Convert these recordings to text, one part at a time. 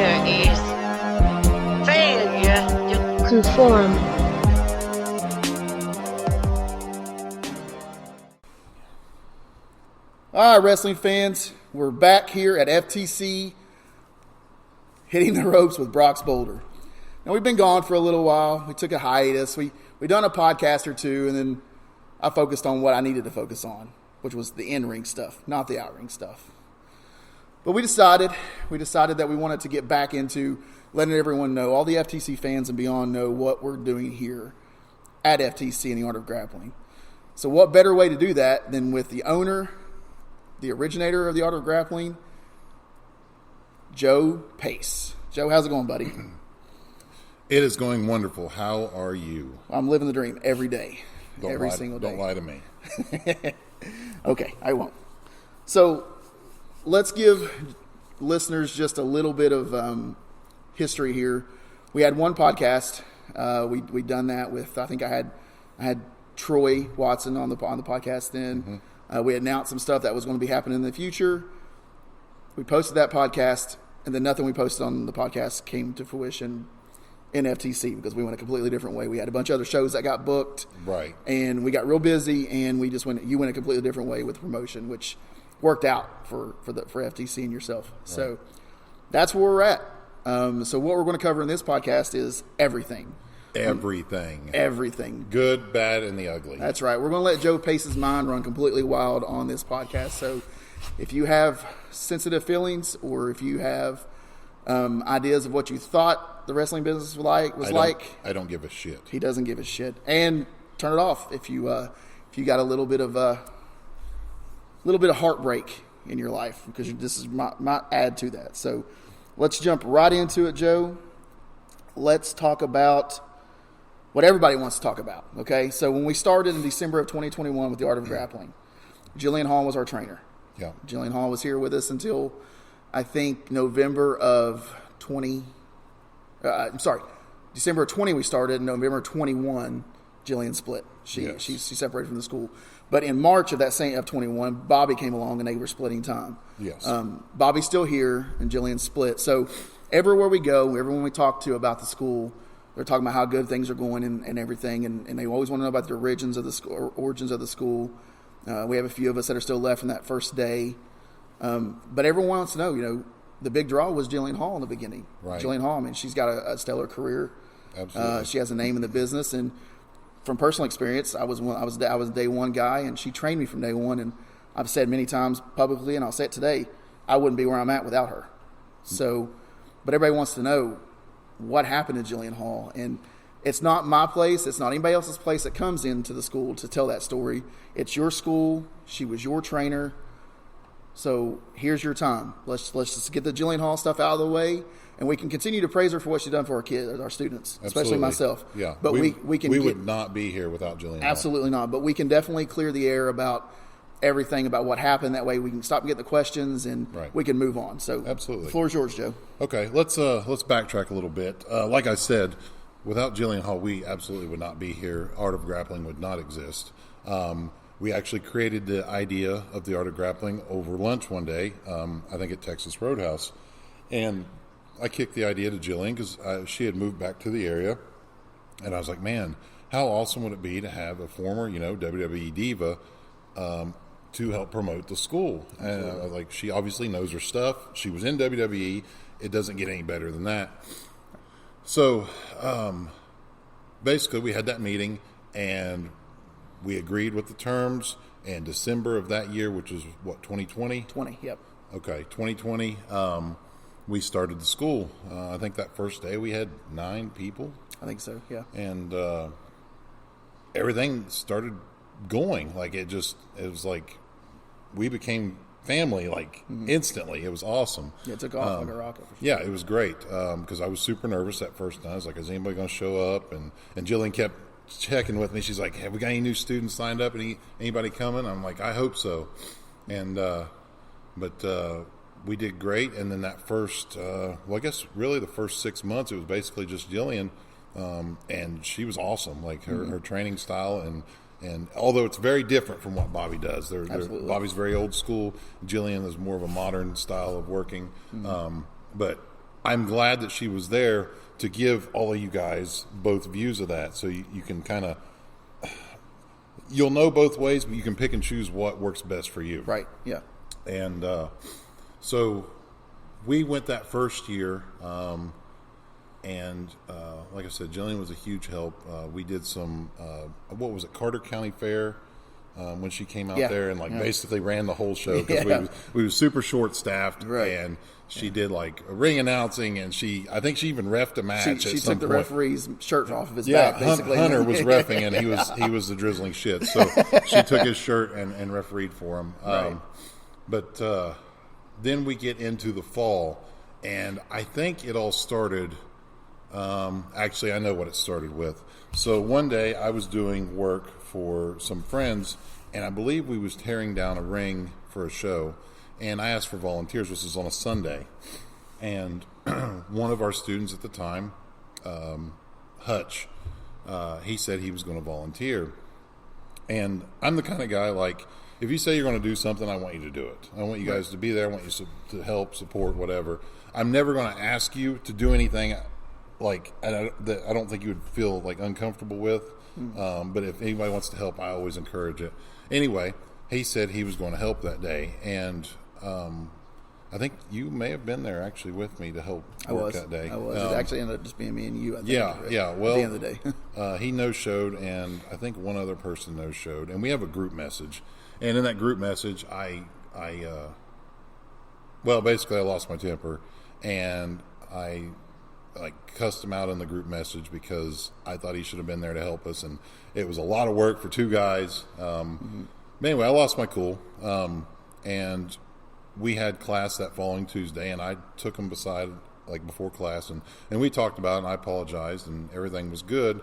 Failure is failure to conform. All right, wrestling fans, we're back here at FTC hitting the ropes with Brox Boulder. Now, we've been gone for a little while. We took a hiatus. We done a podcast or two, and then I focused on what I needed to focus on, which was the in-ring stuff, not the out-ring stuff. But we decided that we wanted to get back into letting everyone know, all the FTC fans and beyond know what we're doing here at FTC and the Art of Grappling. So what better way to do that than with the owner, the originator of the Art of Grappling, Joe Pace. Joe, how's it going, buddy? It is going wonderful. How are you? I'm living the dream every day. Single day. Don't lie to me. Okay, I won't. So let's give listeners just a little bit of history here. We had one podcast. We'd done that with, I think I had Troy Watson on the podcast then. Mm-hmm. We announced some stuff that was going to be happening in the future. We posted that podcast, and then nothing we posted on the podcast came to fruition in FTC because we went a completely different way. We had a bunch of other shows that got booked. Right. You we got real busy, and you went a completely different way with promotion, which worked out for FTC and yourself. Right. So that's where we're at. So what we're going to cover in this podcast is everything. Everything. Good, bad, and the ugly. That's right. We're going to let Joe Pace's mind run completely wild on this podcast. So if you have sensitive feelings, or if you have ideas of what you thought the wrestling business was like, I don't give a shit. He doesn't give a shit. And turn it off if you got a little bit of heartbreak in your life, because this is might add to that. So let's jump right into it, Joe. Let's talk about what everybody wants to talk about, okay? So when we started in December of 2021 with the Art of Grappling, Jillian Hall was our trainer. Yeah. Jillian Hall was here with us until, I think, December of 20 we started. In November 21, Jillian split. She separated from the school. But in March of that same of 21, Bobby came along and they were splitting time. Yes. Bobby's still here and Jillian split. So everywhere we go, everyone we talk to about the school, they're talking about how good things are going and everything, and they always want to know about the origins of the school. We have a few of us that are still left from that first day. But everyone wants to know, the big draw was Jillian Hall in the beginning. Right. Jillian Hall, she's got a stellar career. Absolutely. She has a name in the business, and from personal experience, I was a day one guy, and she trained me from day one. And I've said many times publicly, and I'll say it today, I wouldn't be where I'm at without her. So, but everybody wants to know what happened to Jillian Hall, and it's not my place. It's not anybody else's place that comes into the school to tell that story. It's your school. She was your trainer. So here's your time. Let's just get the Jillian Hall stuff out of the way, and we can continue to praise her for what she's done for our kids, our students, especially myself. Yeah, but we would not be here without Jillian Hall. Absolutely not. But we can definitely clear the air about everything, about what happened. That way we can stop and get the questions, and we can move on. So absolutely, the floor is yours, Joe. Okay, let's backtrack a little bit. Like I said, without Jillian Hall, we absolutely would not be here. Art of Grappling would not exist. We actually created the idea of the Art of Grappling over lunch one day, I think at Texas Roadhouse. And I kicked the idea to Jillian because she had moved back to the area. And I was like, man, how awesome would it be to have a former, WWE diva to help promote the school? And she obviously knows her stuff. She was in WWE. It doesn't get any better than that. So basically we had that meeting, and we agreed with the terms, and December of that year, which is what, 2020? 20, yep. Okay, 2020, we started the school. I think that first day we had 9 people. I think so, yeah. And everything started going. It was like we became family, instantly. It was awesome. Yeah, it took off like a rocket. For sure. Yeah, it was great because I was super nervous that first night. I was like, is anybody going to show up? And Jillian kept checking with me. She's like, have we got any new students signed up? Anybody coming? I'm like, I hope so. And but we did great. And then that first I guess really the first 6 months, it was basically just Jillian, and she was awesome. Her training style, and although it's very different from what Bobby does, Bobby's very old school. Jillian is more of a modern style of working. But I'm glad that she was there to give all of you guys both views of that, so you can kind of, you'll know both ways, but you can pick and choose what works best for you. Right. Yeah. And so we went that first year, and like I said, Jillian was a huge help. We did some, what was it, Carter County Fair, when she came out there and basically ran the whole show, because we were super short staffed, and she did like a ring announcing, and I think she even reffed a match. She took the referee's shirt off of his back. Basically, Hunter was reffing, and he was the drizzling shit. So she took his shirt and refereed for him. But then we get into the fall, and I think it all started. Actually, I know what it started with. So one day I was doing work for some friends, and I believe we was tearing down a ring for a show, and I asked for volunteers. This was on a Sunday, and one of our students at the time, Hutch, he said he was going to volunteer. And I'm the kind of guy, like, if you say you're going to do something, I want you to do it. I want you guys to be there. I want you to help, support, whatever. I'm never going to ask you to do anything like that I don't think you would feel like uncomfortable with. But if anybody wants to help, I always encourage it. Anyway, he said he was going to help that day, and I think you may have been there actually with me to help work that day. I was. It actually ended up just being me and you, I think. Yeah. Well, at the end of the day. he no-showed, and I think one other person no-showed, and we have a group message. And in that group message, basically I lost my temper, and I cussed him out in the group message because I thought he should have been there to help us, and it was a lot of work for two guys. But anyway, I lost my cool, and we had class that following Tuesday, and I took him beside, like, before class, and we talked about it, and I apologized, and everything was good.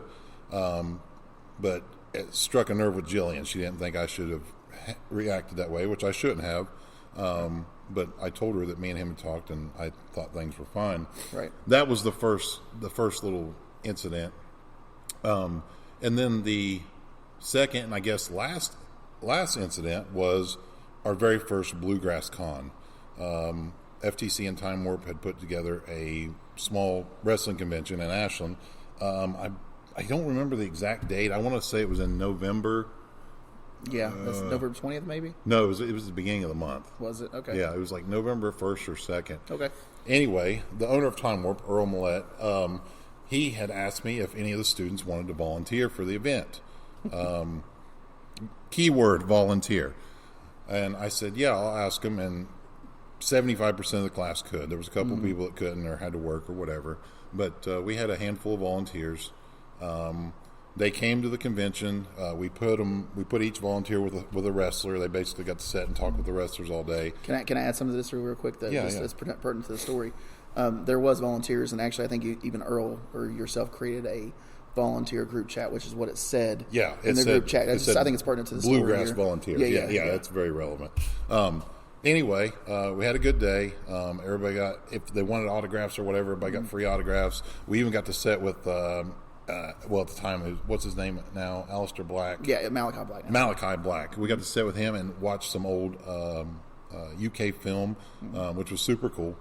But it struck a nerve with Jillian. She didn't think I should have reacted that way, which I shouldn't have. But I told her that me and him had talked, and I thought things were fine. Right. That was the first little incident. And then the second, and I guess last incident was our very first Bluegrass Con. FTC and Time Warp had put together a small wrestling convention in Ashland. I don't remember the exact date. I want to say it was in November. Yeah, that's November 20th, maybe? No, it was the beginning of the month. Was it? Okay. Yeah, it was like November 1st or 2nd. Okay. Anyway, the owner of Time Warp, Earl Millett, he had asked me if any of the students wanted to volunteer for the event. Keyword, volunteer. And I said, yeah, I'll ask them, and 75% of the class could. There was a couple of people that couldn't or had to work or whatever. But we had a handful of volunteers. They came to the convention. We put each volunteer with a wrestler. They basically got to sit and talk with the wrestlers all day. Can I add some of this real quick? That's pertinent to the story. There was volunteers, and actually, I think even Earl or yourself created a volunteer group chat, which is what it said. Yeah, in the group chat. I think it's pertinent to the story. Bluegrass volunteers. Yeah, that's very relevant. Anyway, we had a good day. Everybody got, if they wanted autographs or whatever, everybody got free autographs. We even got to sit with. At the time, what's his name now? Alistair Black. Yeah, Malachi Black. Malachi Black. We got to sit with him and watch some old UK film, which was super cool.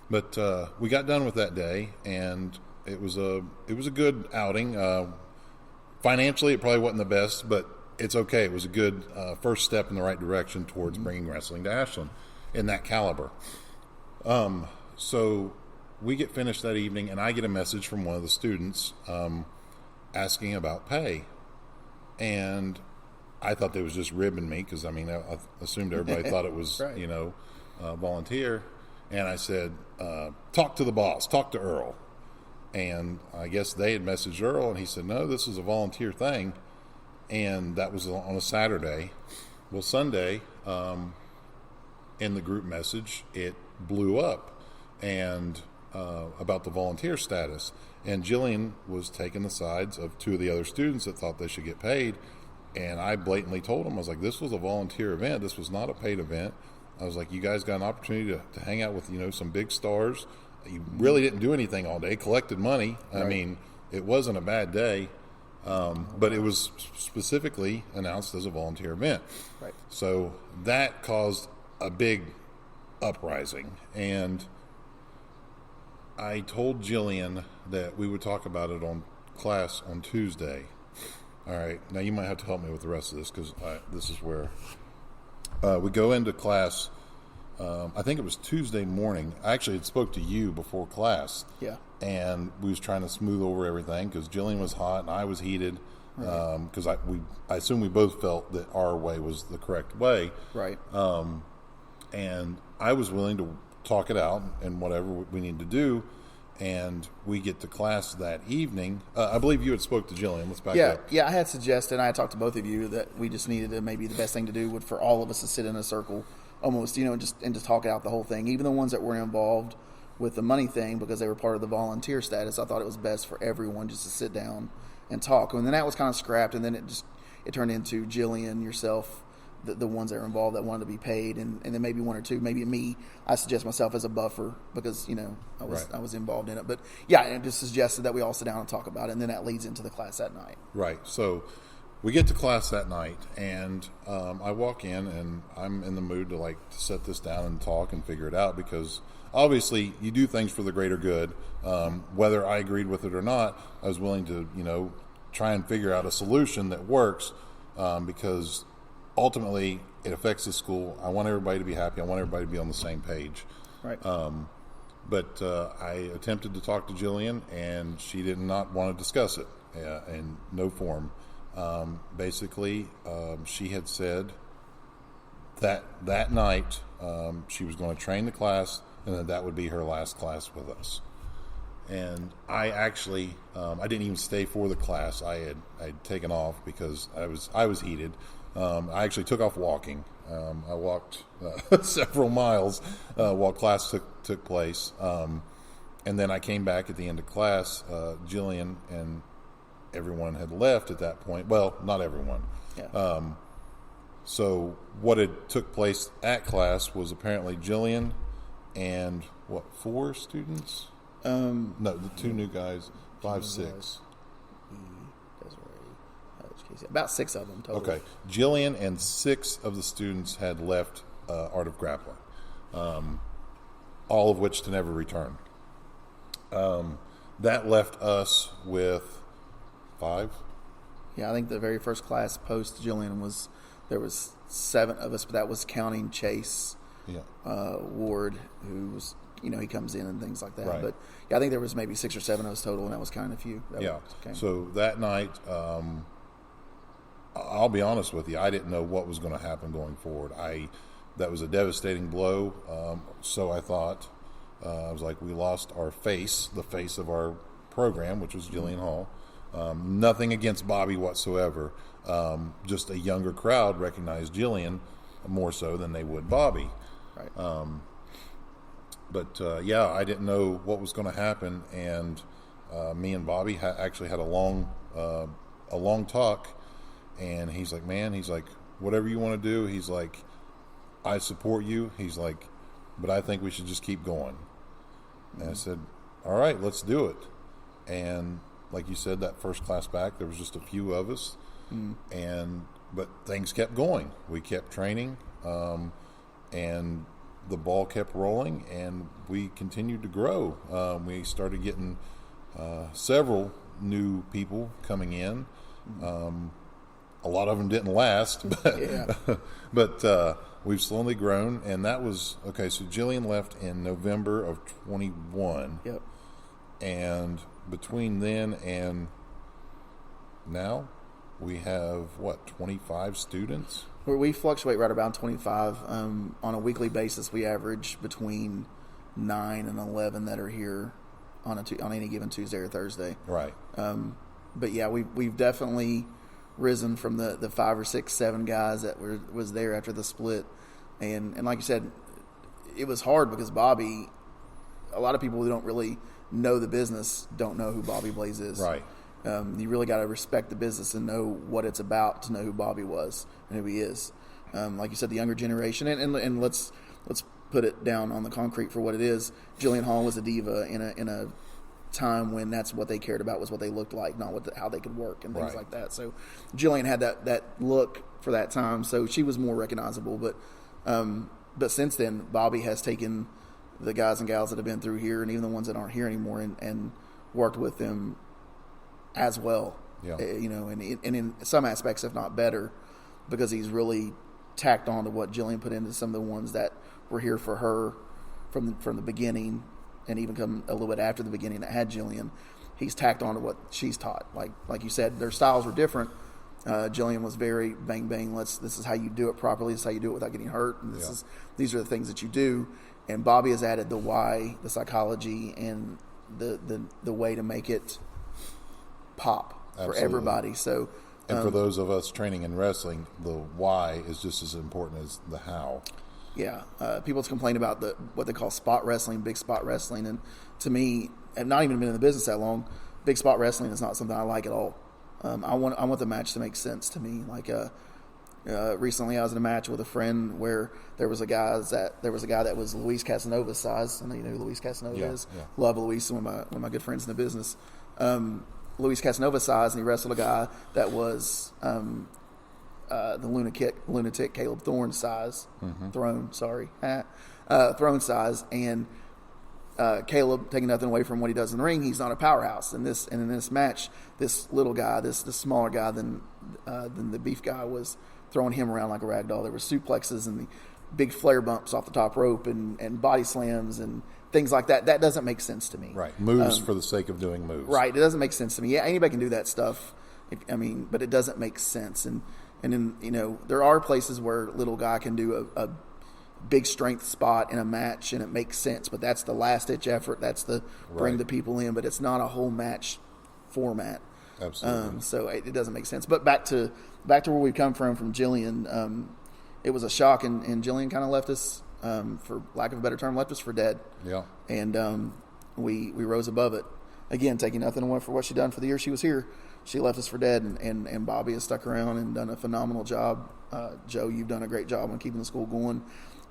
But we got done with that day, and it was a good outing. Financially, it probably wasn't the best, but it's okay. It was a good first step in the right direction towards bringing wrestling to Ashland in that caliber. So we get finished that evening, and I get a message from one of the students asking about pay. And I thought they was just ribbing me because, I assumed everybody thought it was, right. Volunteer. And I said, talk to the boss, talk to Earl. And I guess they had messaged Earl, and he said, no, this is a volunteer thing. And that was on a Saturday. Well, Sunday, in the group message, it blew up and about the volunteer status. And Jillian was taking the sides of two of the other students that thought they should get paid. And I blatantly told them, I was like, this was a volunteer event. This was not a paid event. I was like, you guys got an opportunity to hang out with, some big stars. You really didn't do anything all day, collected money. Right. It wasn't a bad day. But it was specifically announced as a volunteer event. Right. So that caused a big uprising. And I told Jillian that we would talk about it on class on Tuesday. All right. Now you might have to help me with the rest of this because this is where we go into class. I think it was Tuesday morning. I actually had spoke to you before class. Yeah. And we was trying to smooth over everything because Jillian was hot and I was heated. Because I assume we both felt that our way was the correct way. Right. And I was willing to talk it out and whatever we need to do. And we get to class that evening. I believe you had spoke to Jillian. Let's back up. Yeah, I had suggested, and I had talked to both of you, that we just needed to, maybe the best thing to do would for all of us to sit in a circle almost, and just talk out the whole thing. Even the ones that were involved with the money thing because they were part of the volunteer status, I thought it was best for everyone just to sit down and talk. And then that was kind of scrapped, and then it turned into Jillian, yourself, the ones that were involved that wanted to be paid, and then maybe one or two, maybe me. I suggest myself as a buffer because I was involved in it. But yeah, I just suggested that we all sit down and talk about it, and then that leads into the class that night. Right. So we get to class that night, and I walk in, and I'm in the mood to set this down and talk and figure it out because obviously you do things for the greater good. Whether I agreed with it or not, I was willing to try and figure out a solution that works because ultimately it affects the school. I want everybody to be happy. I want everybody to be on the same page. Right. But I attempted to talk to Jillian, and she did not want to discuss it in no form. Basically, she had said that night she was going to train the class, and that would be her last class with us. And I actually I didn't even stay for the class. I'd taken off because I was heated. I actually took off walking. I walked several miles while class took place. And then I came back at the end of class. Jillian and everyone had left at that point. Well, not everyone. Yeah. So what had took place at class was apparently Jillian and 4 students? No, the 2 new guys, 5, 6. About 6 of them total. Okay. Jillian and 6 of the students had left Art of Grappling, all of which to never return. That left us with 5. Yeah, I think the very first class post Jillian there was 7 of us, but that was counting Chase Ward, who was, he comes in and things like that. Right. But yeah, I think there was maybe 6 or 7 of us total, and that was kind of few. So that night, I'll be honest with you, I didn't know what was going to happen going forward. That was a devastating blow. So I thought, I was like, we lost the face of our program, which was Jillian Hall. Nothing against Bobby whatsoever. Just a younger crowd recognized Jillian more so than they would Bobby. Right. But I didn't know what was going to happen, and me and Bobby actually had a long talk. And he's like, man, whatever you want to do, he's like, I support you. He's like, but I think we should just keep going. And I said, all right, let's do it. And like you said, that first class back, there was just a few of us. But things kept going. We kept training, and the ball kept rolling, and we continued to grow. We started getting several new people coming in. A lot of them didn't last, but we've slowly grown, and that was okay. So Jillian left in November of 21. Yep. And between then and now, we have 25 students. We fluctuate right around 25 on a weekly basis. We average between 9 and 11 that are here on any given Tuesday or Thursday. Right. But yeah, we've definitely risen from the 5 or 6, 7 guys that was there after the split, and like you said, it was hard because Bobby. A lot of people who don't really know the business don't know who Bobby Blaze is. Right. You really got to respect the business and know what it's about to know who Bobby was and who he is. Like you said, the younger generation, and let's put it down on the concrete for what it is. Jillian Hall was a diva in a time when that's what they cared about was what they looked like, not how they could work and things like that. So Jillian had that look for that time, so she was more recognizable. But since then, Bobby has taken the guys and gals that have been through here, and even the ones that aren't here anymore, and worked with them as well. Yeah. And in some aspects, if not better, because he's really tacked on to what Jillian put into some of the ones that were here for her from the beginning, and even come a little bit after the beginning that had Jillian. He's tacked on to what she's taught. Like you said, their styles were different. Jillian was very bang bang. This is how you do it properly. This is how you do it without getting hurt. And these are the things that you do. And Bobby has added the why, the psychology, and the way to make it pop. Absolutely. For everybody. So, and for those of us training in wrestling, the why is just as important as the how. Yeah, people complain about what they call spot wrestling, big spot wrestling, and to me, I've not even been in the business that long. Big spot wrestling is not something I like at all. I want the match to make sense to me. Like recently, I was in a match with a friend where there was a guy that was Luis Casanova's size. I know you know who Luis Casanova is. Yeah. Love Luis, one of my good friends in the business. Luis Casanova's size, and he wrestled a guy that was the lunatic Caleb Thorne's size. Mm-hmm. Throne size, and Caleb, taking nothing away from what he does in the ring, he's not a powerhouse. And in this match, this little guy, this smaller guy than the beef guy, was throwing him around like a rag doll. There were suplexes and the big flare bumps off the top rope and body slams and things like that. That doesn't make sense to me. Right. Moves for the sake of doing moves. Right. It doesn't make sense to me. Yeah, anybody can do that stuff. But it doesn't make sense. And then, there are places where little guy can do a big strength spot in a match and it makes sense, but that's the last ditch effort. That's the bring the people in, but it's not a whole match format. Absolutely. So it doesn't make sense. But back to where we come from Jillian, it was a shock, and Jillian kind of left us, for lack of a better term, left us for dead. Yeah. And we rose above it. Again, taking nothing away for what she done for the year she was here. She left us for dead, and Bobby has stuck around and done a phenomenal job. Joe, you've done a great job on keeping the school going.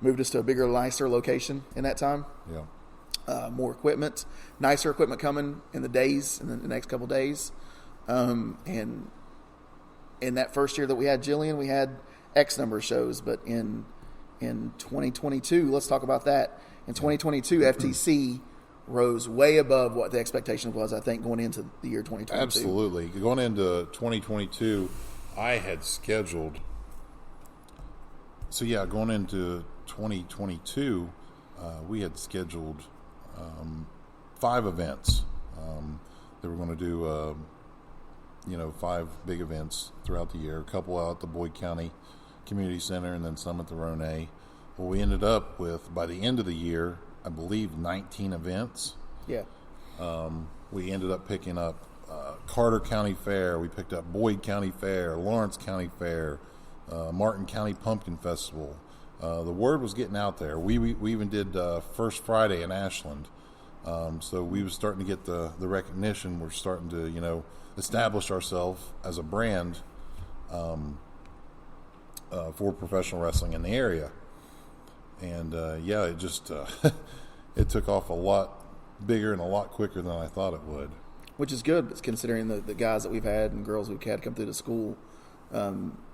Moved us to a bigger, nicer location in that time. Yeah. More equipment, nicer equipment coming in the next couple days. And in that first year that we had Jillian, we had X number of shows. But in 2022, let's talk about that. In 2022, FTC rose way above what the expectation was, I think, going into the year 2022. Absolutely. Going into 2022, I had scheduled. Going into 2022, we had scheduled 5 events. They were going to do, 5 big events throughout the year, a couple out at the Boyd County Community Center and then some at the Ronay. Well, we ended up with, by the end of the year, I believe 19 events. Yeah. We ended up picking up Carter County Fair. We picked up Boyd County Fair, Lawrence County Fair, Martin County Pumpkin Festival. The word was getting out there. We even did First Friday in Ashland. So we was starting to get the recognition. We're starting to, establish ourselves as a brand for professional wrestling in the area. And, it just it took off a lot bigger and a lot quicker than I thought it would. Which is good, considering the guys that we've had and girls we've had come through the school.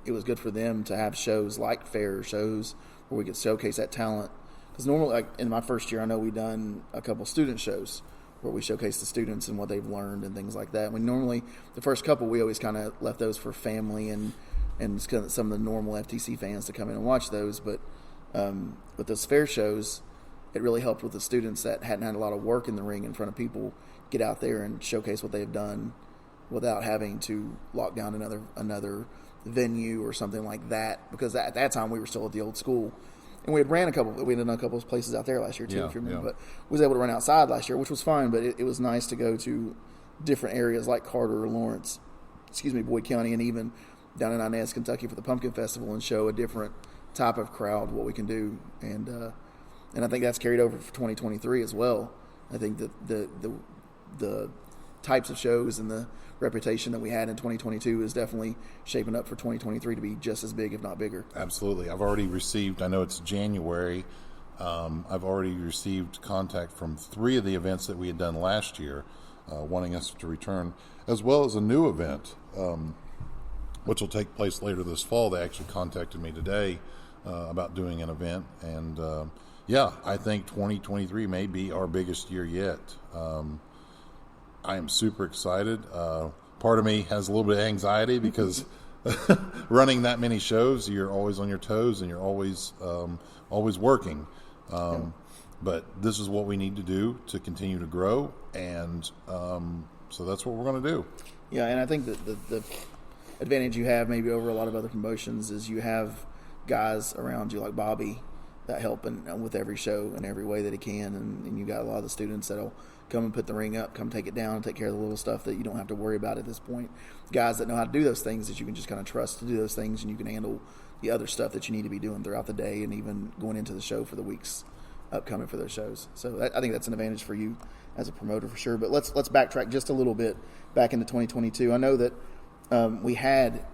It was good for them to have shows like fair shows where we could showcase that talent. Because normally, like in my first year, I know we've done a couple student shows where we showcase the students and what they've learned and things like that. We normally, the first couple, we always kind of left those for family and some of the normal FTC fans to come in and watch those. But with those fair shows, it really helped with the students that hadn't had a lot of work in the ring in front of people get out there and showcase what they've done without having to lock down another venue or something like that. Because at that time we were still at the old school, and we had done a couple of places out there last year too, if you remember. But we was able to run outside last year, which was fine. But it was nice to go to different areas like Carter or Lawrence, Boyd County, and even down in Inez, Kentucky for the Pumpkin Festival, and show a different type of crowd what we can do. And I think that's carried over for 2023 as well. I think that the types of shows and the reputation that we had in 2022 is definitely shaping up for 2023 to be just as big, if not bigger. Absolutely. I've already received, I know it's January, I've already received contact from 3 of the events that we had done last year, wanting us to return, as well as a new event, which will take place later this fall. They actually contacted me today about doing an event, and yeah, I think 2023 may be our biggest year yet. I am super excited. Part of me has a little bit of anxiety because running that many shows, you're always on your toes and you're always working. But this is what we need to do to continue to grow, and so that's what we're going to do. Yeah, and I think that the advantage you have maybe over a lot of other promotions is you have guys around you like Bobby that help with every show in every way that he can, and you got a lot of the students that'll come and put the ring up, come take it down, and take care of the little stuff that you don't have to worry about at this point. Guys that know how to do those things that you can just kind of trust to do those things, and you can handle the other stuff that you need to be doing throughout the day and even going into the show for the weeks upcoming for those shows. So I think that's an advantage for you as a promoter for sure. But let's backtrack just a little bit back into 2022. I know that we had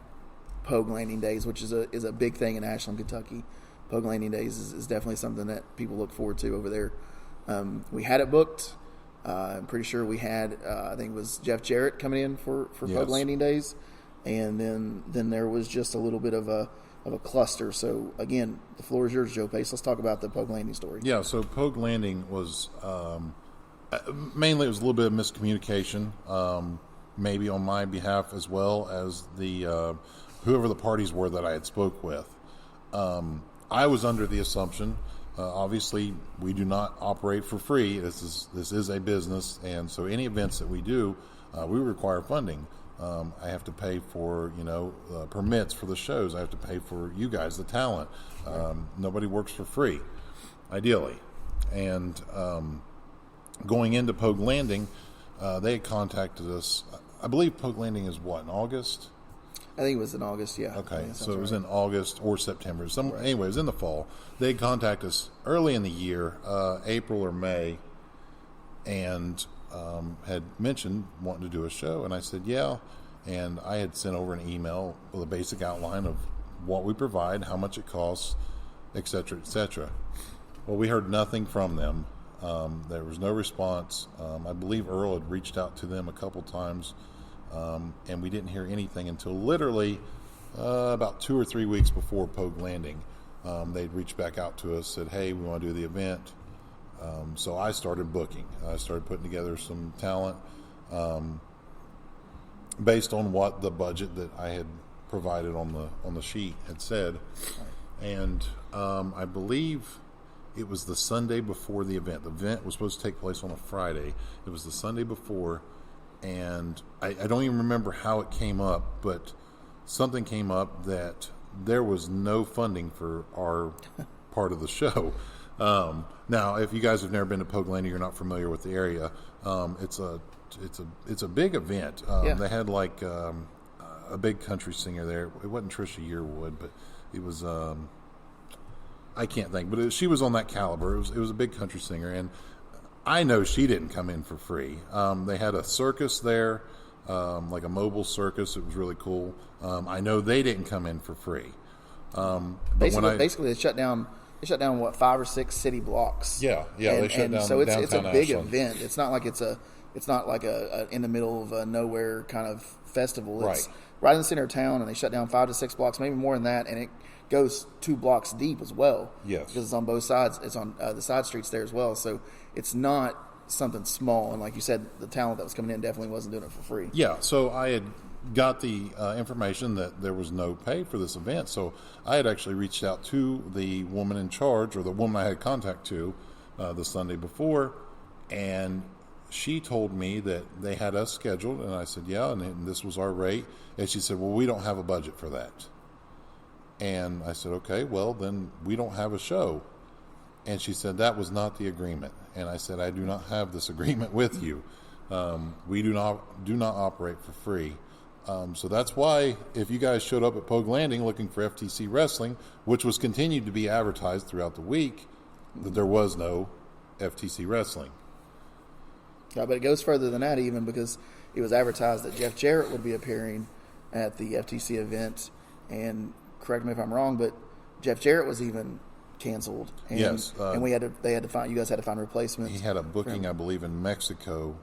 Pogue Landing Days, which is a big thing in Ashland, Kentucky. Pogue Landing Days is definitely something that people look forward to over there. We had it booked. I'm pretty sure we had, I think it was Jeff Jarrett coming in for yes. Pogue Landing Days. And then there was just a little bit of a cluster. So, again, the floor is yours, Joe Pace. Let's talk about the Pogue Landing story. Yeah, so Pogue Landing was mainly it was a little bit of miscommunication, maybe on my behalf as well as the whoever the parties were that I had spoke with. I was under the assumption, obviously, we do not operate for free. This is a business, and so any events that we do, we require funding. I have to pay for permits for the shows. I have to pay for you guys, the talent. Nobody works for free, ideally. And going into Pogue Landing, they had contacted us. I believe Pogue Landing is what, in August? I think it was in August, yeah. Okay, so it was in August or September. Anyway, it was in the fall. They contacted us early in the year, April or May, and had mentioned wanting to do a show. And I said, yeah. And I had sent over an email with a basic outline of what we provide, how much it costs, et cetera, et cetera. Well, we heard nothing from them. There was no response. I believe Earl had reached out to them a couple times. And we didn't hear anything until literally about 2 or 3 weeks before Pogue Landing. They'd reached back out to us, said, hey, we want to do the event. So I started booking. I started putting together some talent based on what the budget that I had provided on the sheet had said. And I believe it was the Sunday before the event. The event was supposed to take place on a Friday. It was the Sunday before. And I don't even remember how it came up, but something came up that there was no funding for our part of the show. Now, if you guys have never been to Pogue Landing, you're not familiar with the area. It's a big event. They had like a big country singer there. It wasn't Trisha Yearwood, but it was I can't think, but she was on that caliber. It was a big country singer, and I know she didn't come in for free. They had a circus there, like a mobile circus. It was really cool. I know they didn't come in for free. Basically, they shut down. They shut down 5 or 6 city blocks. Yeah, they shut down. So it's a big Ashland. event. It's not like it's not like a in the middle of a nowhere kind of festival. It's right in the center of town, and they shut down 5 to 6 blocks, maybe more than that, and it goes 2 blocks deep as well. Yes, because it's on both sides. It's on the side streets there as well. So it's not something small. And like you said, the talent that was coming in definitely wasn't doing it for free. Yeah. So I had got the information that there was no pay for this event. So I had actually reached out to the woman in charge, or the woman I had contact to the Sunday before, and she told me that they had us scheduled, and I said, yeah, and this was our rate. And she said, well, we don't have a budget for that. And I said, okay, well, then we don't have a show. And she said, that was not the agreement. And I said, I do not have this agreement with you. We do not operate for free. So that's why if you guys showed up at Pogue Landing looking for FTC Wrestling, which was continued to be advertised throughout the week, that there was no FTC Wrestling. Yeah, but it goes further than that even, because it was advertised that Jeff Jarrett would be appearing at the FTC event. And correct me if I'm wrong, but Jeff Jarrett was even canceled. And, yes, and you guys had to find replacements. He had a booking, I believe, in Mexico.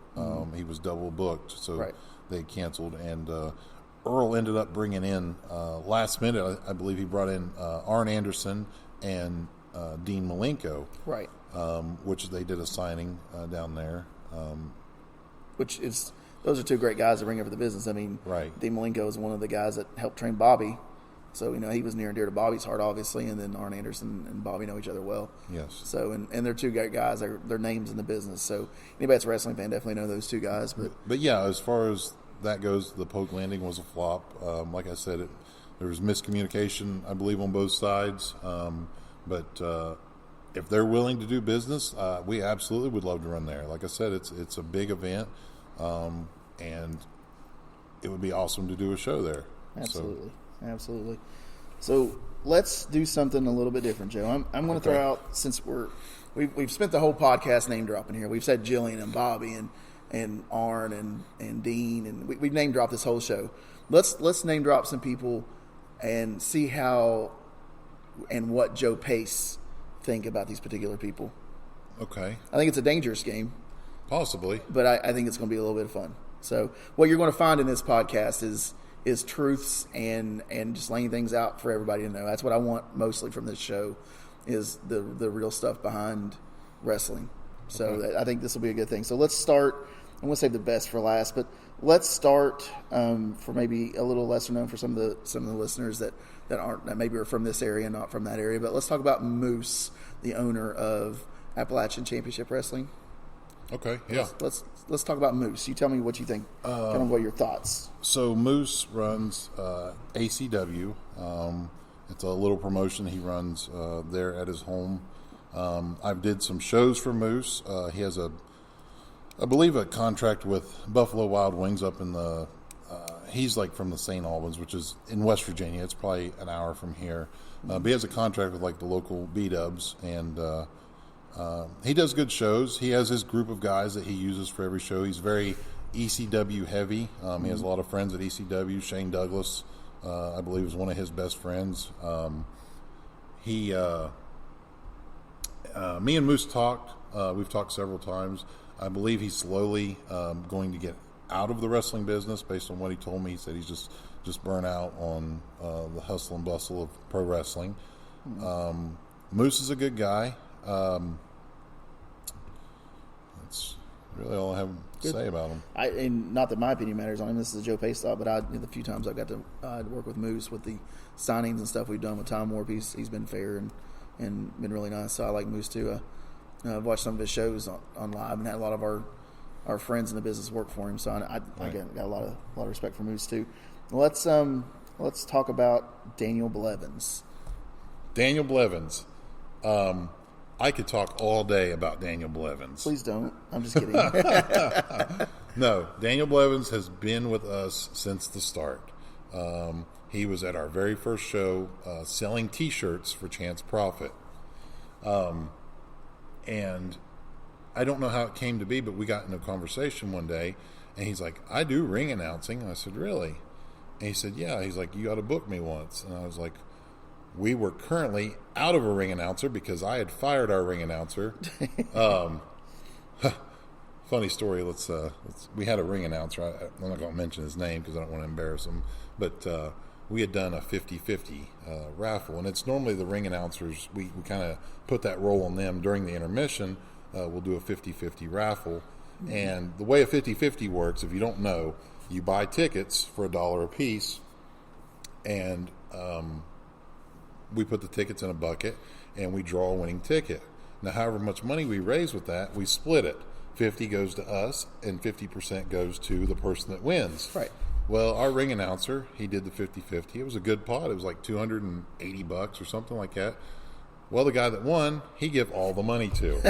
He was double booked, so they canceled. And Earl ended up bringing in last minute. I believe he brought in Arn Anderson and Dean Malenko, right? Which they did a signing down there. Those are two great guys to bring over the business. I mean, Right. Dean Malenko is one of the guys that helped train Bobby. So, he was near and dear to Bobby's heart, obviously, and then Arn Anderson and Bobby know each other well. Yes. So, and they're two great guys. They're names in the business. So, anybody that's a wrestling fan definitely know those two guys. But yeah, as far as that goes, the Poke landing was a flop. Like I said, there was miscommunication, I believe, on both sides. But if they're willing to do business, we absolutely would love to run there. Like I said, it's a big event, and it would be awesome to do a show there. Absolutely. Absolutely. So let's do something a little bit different, Joe. I'm going to throw out, since we've spent the whole podcast name dropping here. We've said Jillian and Bobby and Arn and Dean, and we've name dropped this whole show. Let's name drop some people and see how and what Joe Pace think about these particular people. Okay. I think it's a dangerous game, Possibly. but I think it's going to be a little bit of fun. So what you're going to find in this podcast is truths and just laying things out for everybody to know. That's what I want mostly from this show, is the real stuff behind wrestling. So I think this will be a good thing. So let's start. I'm going to save the best for last, but let's start for maybe a little lesser known for some of the listeners that maybe are from this area, not from that area. But let's talk about Moose, the owner of Appalachian Championship Wrestling. Okay, yeah. Let's talk about Moose. You tell me what you think. Kind of what your thoughts. So Moose runs ACW. It's a little promotion he runs there at his home. I've did some shows for Moose. He has I believe a contract with Buffalo Wild Wings up in the. He's like from the St. Albans, which is in West Virginia. It's probably an hour from here. But he has a contract with like the local B-dubs, and he does good shows. He has his group of guys that he uses for every show. He's very ECW heavy. He has a lot of friends at ECW. Shane Douglas, I believe, is one of his best friends. Me and Moose talked. We've talked several times. I believe he's slowly going to get out of the wrestling business based on what he told me. He said he's just burnt out on the hustle and bustle of pro wrestling. Moose is a good guy. That's really all I have to say about him. And not that my opinion matters on him. This is a Joe Pace thought, but the few times I've got to work with Moose with the signings and stuff we've done with Time Warp, he's been fair and been really nice. So I like Moose too. I've watched some of his shows on live and had a lot of our friends in the business work for him. So I got a lot of respect for Moose too. Let's talk about Daniel Blevins. Daniel Blevins. I could talk all day about Daniel Blevins. Please don't. I'm just kidding. No, Daniel Blevins has been with us since the start. He was at our very first show selling T-shirts for Chance Profit. And I don't know how it came to be, but we got in a conversation one day, and he's like, I do ring announcing. And I said, really? And he said, yeah. He's like, you ought to book me once. And I was like, we were currently out of a ring announcer because I had fired our ring announcer. Funny story. We had a ring announcer. I'm not going to mention his name because I don't want to embarrass him. But we had done a 50-50 raffle, and it's normally the ring announcers. We kind of put that role on them during the intermission. We'll do a 50-50 raffle. Mm-hmm. And the way a 50-50 works, if you don't know, you buy tickets for $1 a piece, and we put the tickets in a bucket, and we draw a winning ticket. Now, however much money we raise with that, we split it. 50 goes to us, and 50% goes to the person that wins. Right. Well, our ring announcer, he did the 50-50. It was a good pot. It was like $280 or something like that. Well, the guy that won, he gave all the money to.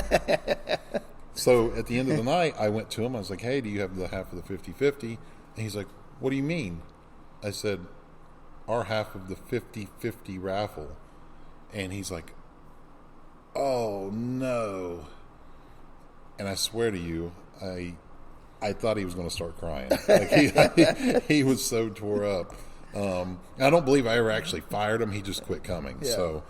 So at the end of the night, I went to him. I was like, hey, do you have the half of the 50-50? And he's like, what do you mean? I said, our half of the 50-50 raffle. And he's like, oh, no. And I swear to you, I thought he was going to start crying. Like he was so tore up. I don't believe I ever actually fired him. He just quit coming. Yeah. So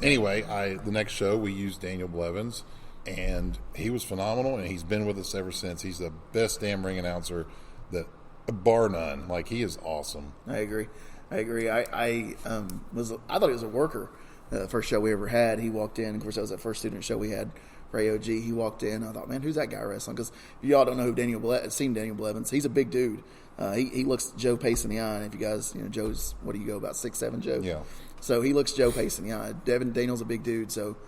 anyway, the next show we used Daniel Blevins, and he was phenomenal, and he's been with us ever since. He's the best damn ring announcer, that bar none. Like, he is awesome. I agree. I thought he was a worker. The first show we ever had, he walked in. Of course, that was the first student show we had for AOG. He walked in. I thought, man, who's that guy wrestling? Because if y'all don't know who Daniel Blevins, he's a big dude. He looks Joe Pace in the eye. And if you guys, Joe's, what do you go, about 6'7", Joe? Yeah. So he looks Joe Pace in the eye. Daniel's a big dude. So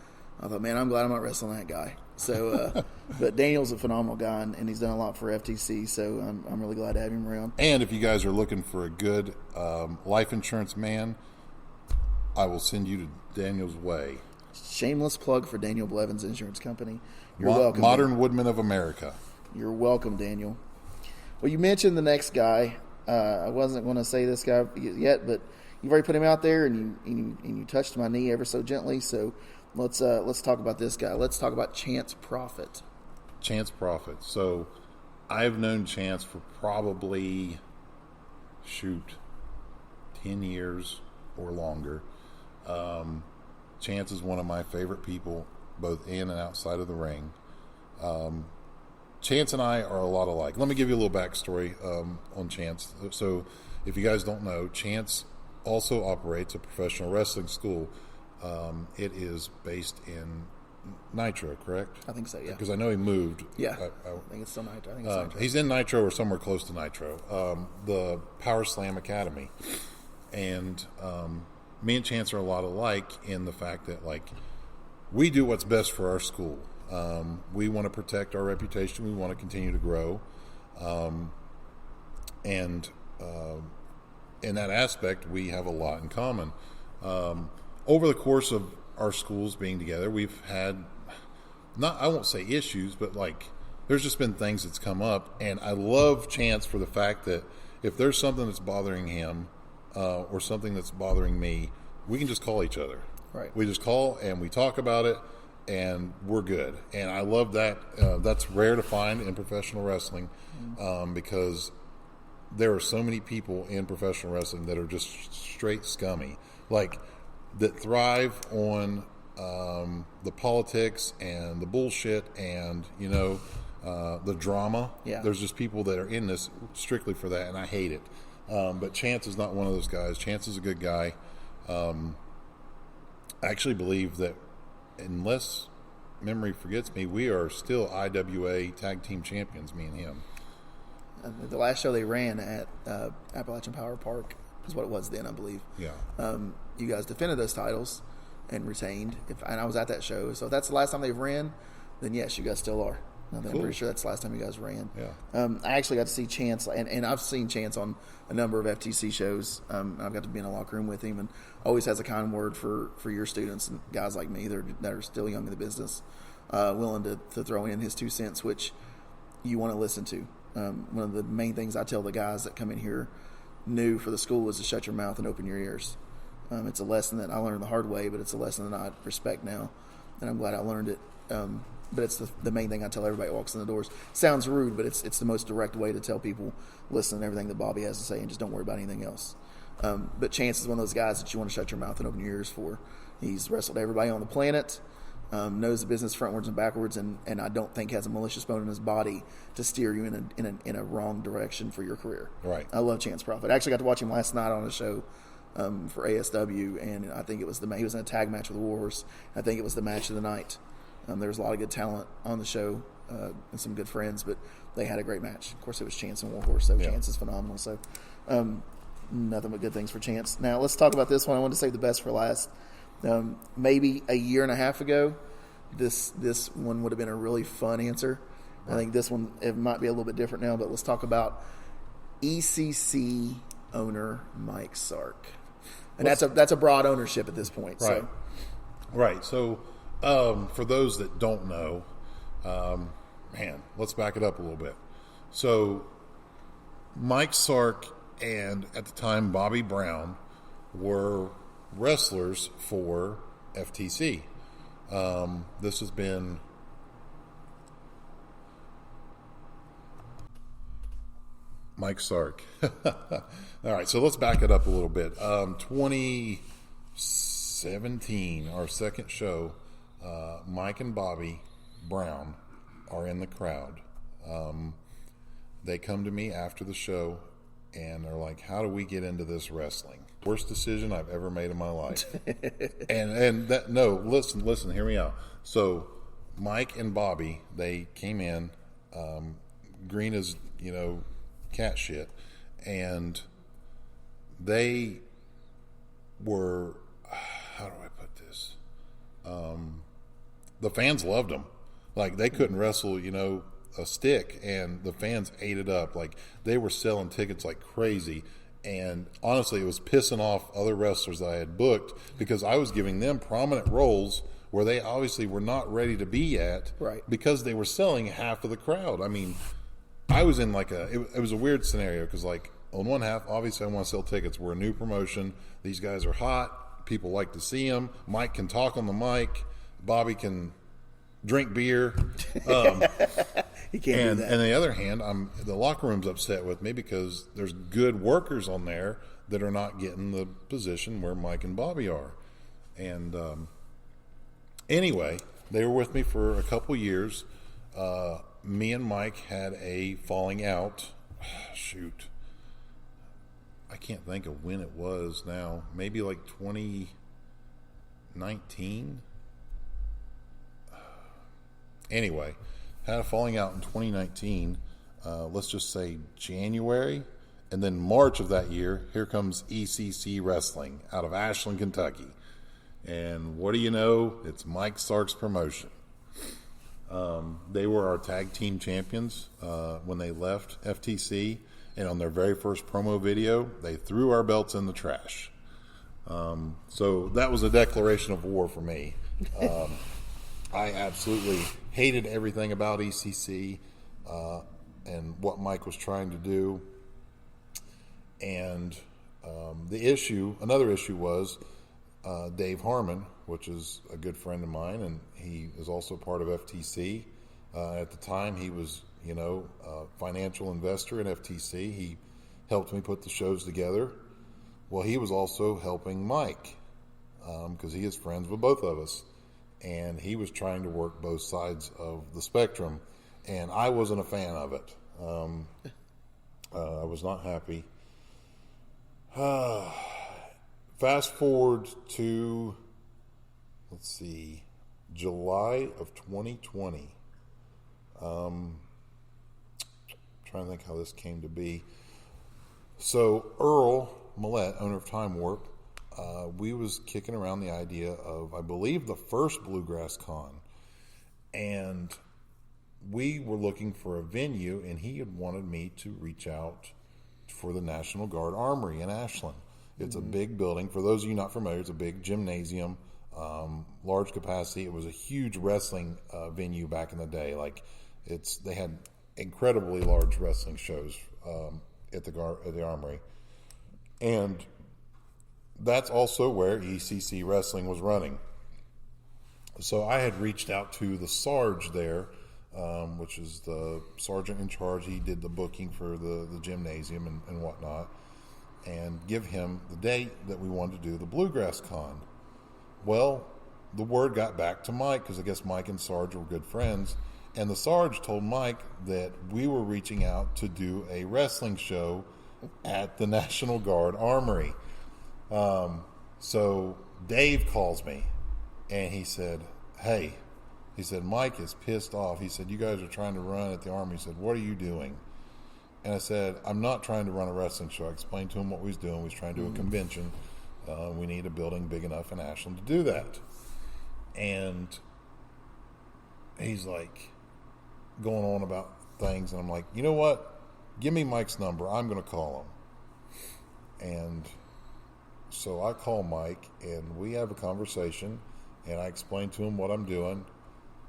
I thought, man, I'm glad I'm not wrestling that guy. So, but Daniel's a phenomenal guy, and he's done a lot for FTC. So I'm really glad to have him around. And if you guys are looking for a good life insurance man, I will send you to Daniel's way. Shameless plug for Daniel Blevins Insurance Company. You're welcome. Modern Woodman of America. You're welcome, Daniel. Well, you mentioned the next guy. I wasn't going to say this guy yet, but you've already put him out there, and you touched my knee ever so gently. So let's talk about this guy. Let's talk about Chance Profit. Chance Profit. So I've known Chance for probably 10 years or longer. Chance is one of my favorite people, both in and outside of the ring. Chance and I are a lot alike. Let me give you a little backstory on Chance. So if you guys don't know, Chance also operates a professional wrestling school. It is based in Nitro, correct? I think so, yeah. Because I know he moved. Yeah, I think it's still Nitro. I think it's Nitro. He's in Nitro or somewhere close to Nitro, the Power Slam Academy. And me and Chance are a lot alike in the fact that, like, we do what's best for our school. We want to protect our reputation. We want to continue to grow. And in that aspect, we have a lot in common. Over the course of our schools being together, we've had, I won't say issues, but like, there's just been things that's come up. And I love Chance for the fact that if there's something that's bothering him, or something that's bothering me, we can just call each other. Right. We just call and we talk about it, and we're good. And I love that. That's rare to find in professional wrestling, because there are so many people in professional wrestling that are just straight scummy, like that thrive on the politics and the bullshit and the drama. Yeah. There's just people that are in this strictly for that, and I hate it. But Chance is not one of those guys. Chance is a good guy. I actually believe that, unless memory forgets me, we are still IWA Tag Team Champions, me and him. The last show they ran at Appalachian Power Park is what it was then, I believe. Yeah. You guys defended those titles and retained. And I was at that show. So if that's the last time they've ran, then yes, you guys still are. I'm pretty sure that's the last time you guys ran. Yeah. I actually got to see Chance, and I've seen Chance on a number of FTC shows. I've got to be in a locker room with him, and always has a kind word for your students and guys like me that are still young in the business, willing to throw in his 2 cents, which you want to listen to. One of the main things I tell the guys that come in here new for the school is to shut your mouth and open your ears. It's a lesson that I learned the hard way, but it's a lesson that I respect now, and I'm glad I learned it. But it's the main thing I tell everybody who walks in the doors. Sounds rude, but it's the most direct way to tell people, listen to everything that Bobby has to say and just don't worry about anything else. But Chance is one of those guys that you want to shut your mouth and open your ears for. He's wrestled everybody on the planet, knows the business frontwards and backwards, and I don't think has a malicious bone in his body to steer you in a wrong direction for your career. Right. I love Chance Profit. I actually got to watch him last night on a show for ASW, and I think it was he was in a tag match with Warhorse. I think it was the match of the night. There was a lot of good talent on the show and some good friends, but they had a great match. Of course, it was Chance and Warhorse, so yeah. Chance is phenomenal. So nothing but good things for Chance. Now, let's talk about this one. I wanted to save the best for last. Maybe a year and a half ago, this one would have been a really fun answer. Right. I think this one, it might be a little bit different now, but let's talk about FTC owner Mike Sark. And that's a broad ownership at this point. Right. So. Right. So for those that don't know, let's back it up a little bit. So Mike Sark and, at the time, Bobby Brown were wrestlers for FTC. This has been Mike Sark. All right, so let's back it up a little bit. 2017, our second show, Mike and Bobby Brown are in the crowd. They come to me after the show and they're like, how do we get into this wrestling? worst decision I've ever made in my life. and that, no, listen, hear me out. So Mike and Bobby, they came in, green as, cat shit. And they were, how do I put this? The fans loved them. Like, they couldn't wrestle, a stick, and the fans ate it up. Like, they were selling tickets like crazy. And honestly, it was pissing off other wrestlers that I had booked because I was giving them prominent roles where they obviously were not ready to be at, right? Because they were selling half of the crowd. I mean, I was in like it was a weird scenario because, like, on one half, obviously I want to sell tickets. We're a new promotion. These guys are hot. People like to see them. Mike can talk on the mic. Bobby can drink beer. He can't do that. And on the other hand, the locker room's upset with me because there's good workers on there that are not getting the position where Mike and Bobby are. And anyway, they were with me for a couple years. Me and Mike had a falling out. Shoot. I can't think of when it was now. Maybe like 2019. Anyway, had a falling out in 2019. Let's just say January. And then March of that year, here comes ECC Wrestling out of Ashland, Kentucky. And what do you know? It's Mike Sark's promotion. They were our tag team champions when they left FTC. And on their very first promo video, they threw our belts in the trash. So that was a declaration of war for me. I absolutely hated everything about ECC and what Mike was trying to do. And another issue was Dave Harmon, which is a good friend of mine, and he is also part of FTC. At the time, he was, a financial investor in FTC. He helped me put the shows together. Well, he was also helping Mike because he is friends with both of us. And he was trying to work both sides of the spectrum. And I wasn't a fan of it. I was not happy. Fast forward to, July of 2020. Trying to think how this came to be. So Earl Millette, owner of Time Warp, we was kicking around the idea of, I believe, the first Bluegrass Con. And we were looking for a venue, and he had wanted me to reach out for the National Guard Armory in Ashland. It's a big building. For those of you not familiar, it's a big gymnasium, large capacity. It was a huge wrestling venue back in the day. They had incredibly large wrestling shows at the Armory. And that's also where ECC Wrestling was running. So I had reached out to the Sarge there, which is the sergeant in charge. He did the booking for the gymnasium and whatnot, and give him the date that we wanted to do the Bluegrass Con. Well, the word got back to Mike, because I guess Mike and Sarge were good friends, and the Sarge told Mike that we were reaching out to do a wrestling show at the National Guard Armory. So Dave calls me, and he said, hey, Mike is pissed off. He said, you guys are trying to run at the Army. He said, what are you doing? And I said, I'm not trying to run a wrestling show. I explained to him what we was doing. We was trying to do a convention. We need a building big enough in Ashland to do that. And he's like going on about things. And I'm like, you know what? Give me Mike's number. I'm going to call him. And so I call Mike, and we have a conversation, and I explain to him what I'm doing.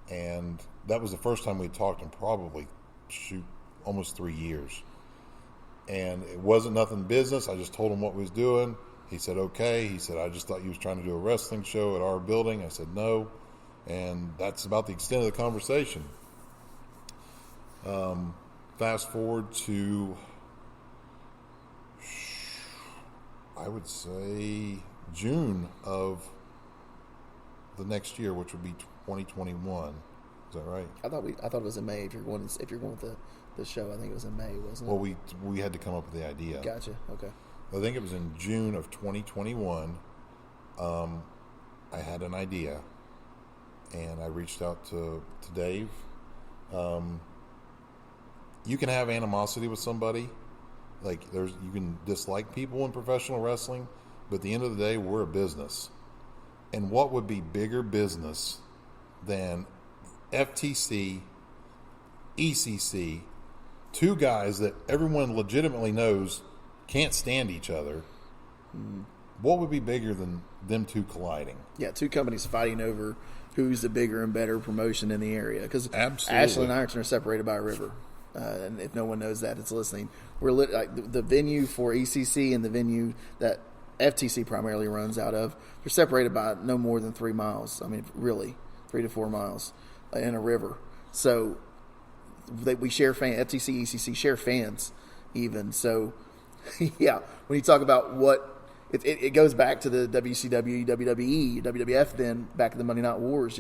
And that was the first time we talked in probably, almost 3 years. And it wasn't nothing business. I just told him what we was doing. He said, okay. He said, I just thought you was trying to do a wrestling show at our building. I said, no. And that's about the extent of the conversation. Fast forward to, I would say, June of the next year, which would be 2021. Is that right? I thought it was in May. If you're going with the show, I think it was in May, wasn't it? Well, we had to come up with the idea. Gotcha. Okay. I think it was in June of 2021, I had an idea, and I reached out to Dave. You can have animosity with somebody. Like, you can dislike people in professional wrestling, but at the end of the day, we're a business. And what would be bigger business than FTC, ECC, two guys that everyone legitimately knows can't stand each other? What would be bigger than them two colliding? Yeah, two companies fighting over who's the bigger and better promotion in the area. Because Ashland and Ironton are separated by a river. And if no one knows that, it's listening. We're like the venue for ECC and the venue that FTC primarily runs out of, they're separated by no more than 3 miles. I mean, really, 3 to 4 miles in a river. So we share FTC, ECC share fans even. So, yeah, when you talk about what, it goes back to the WCW, WWE, WWF then, back in the Monday Night Wars,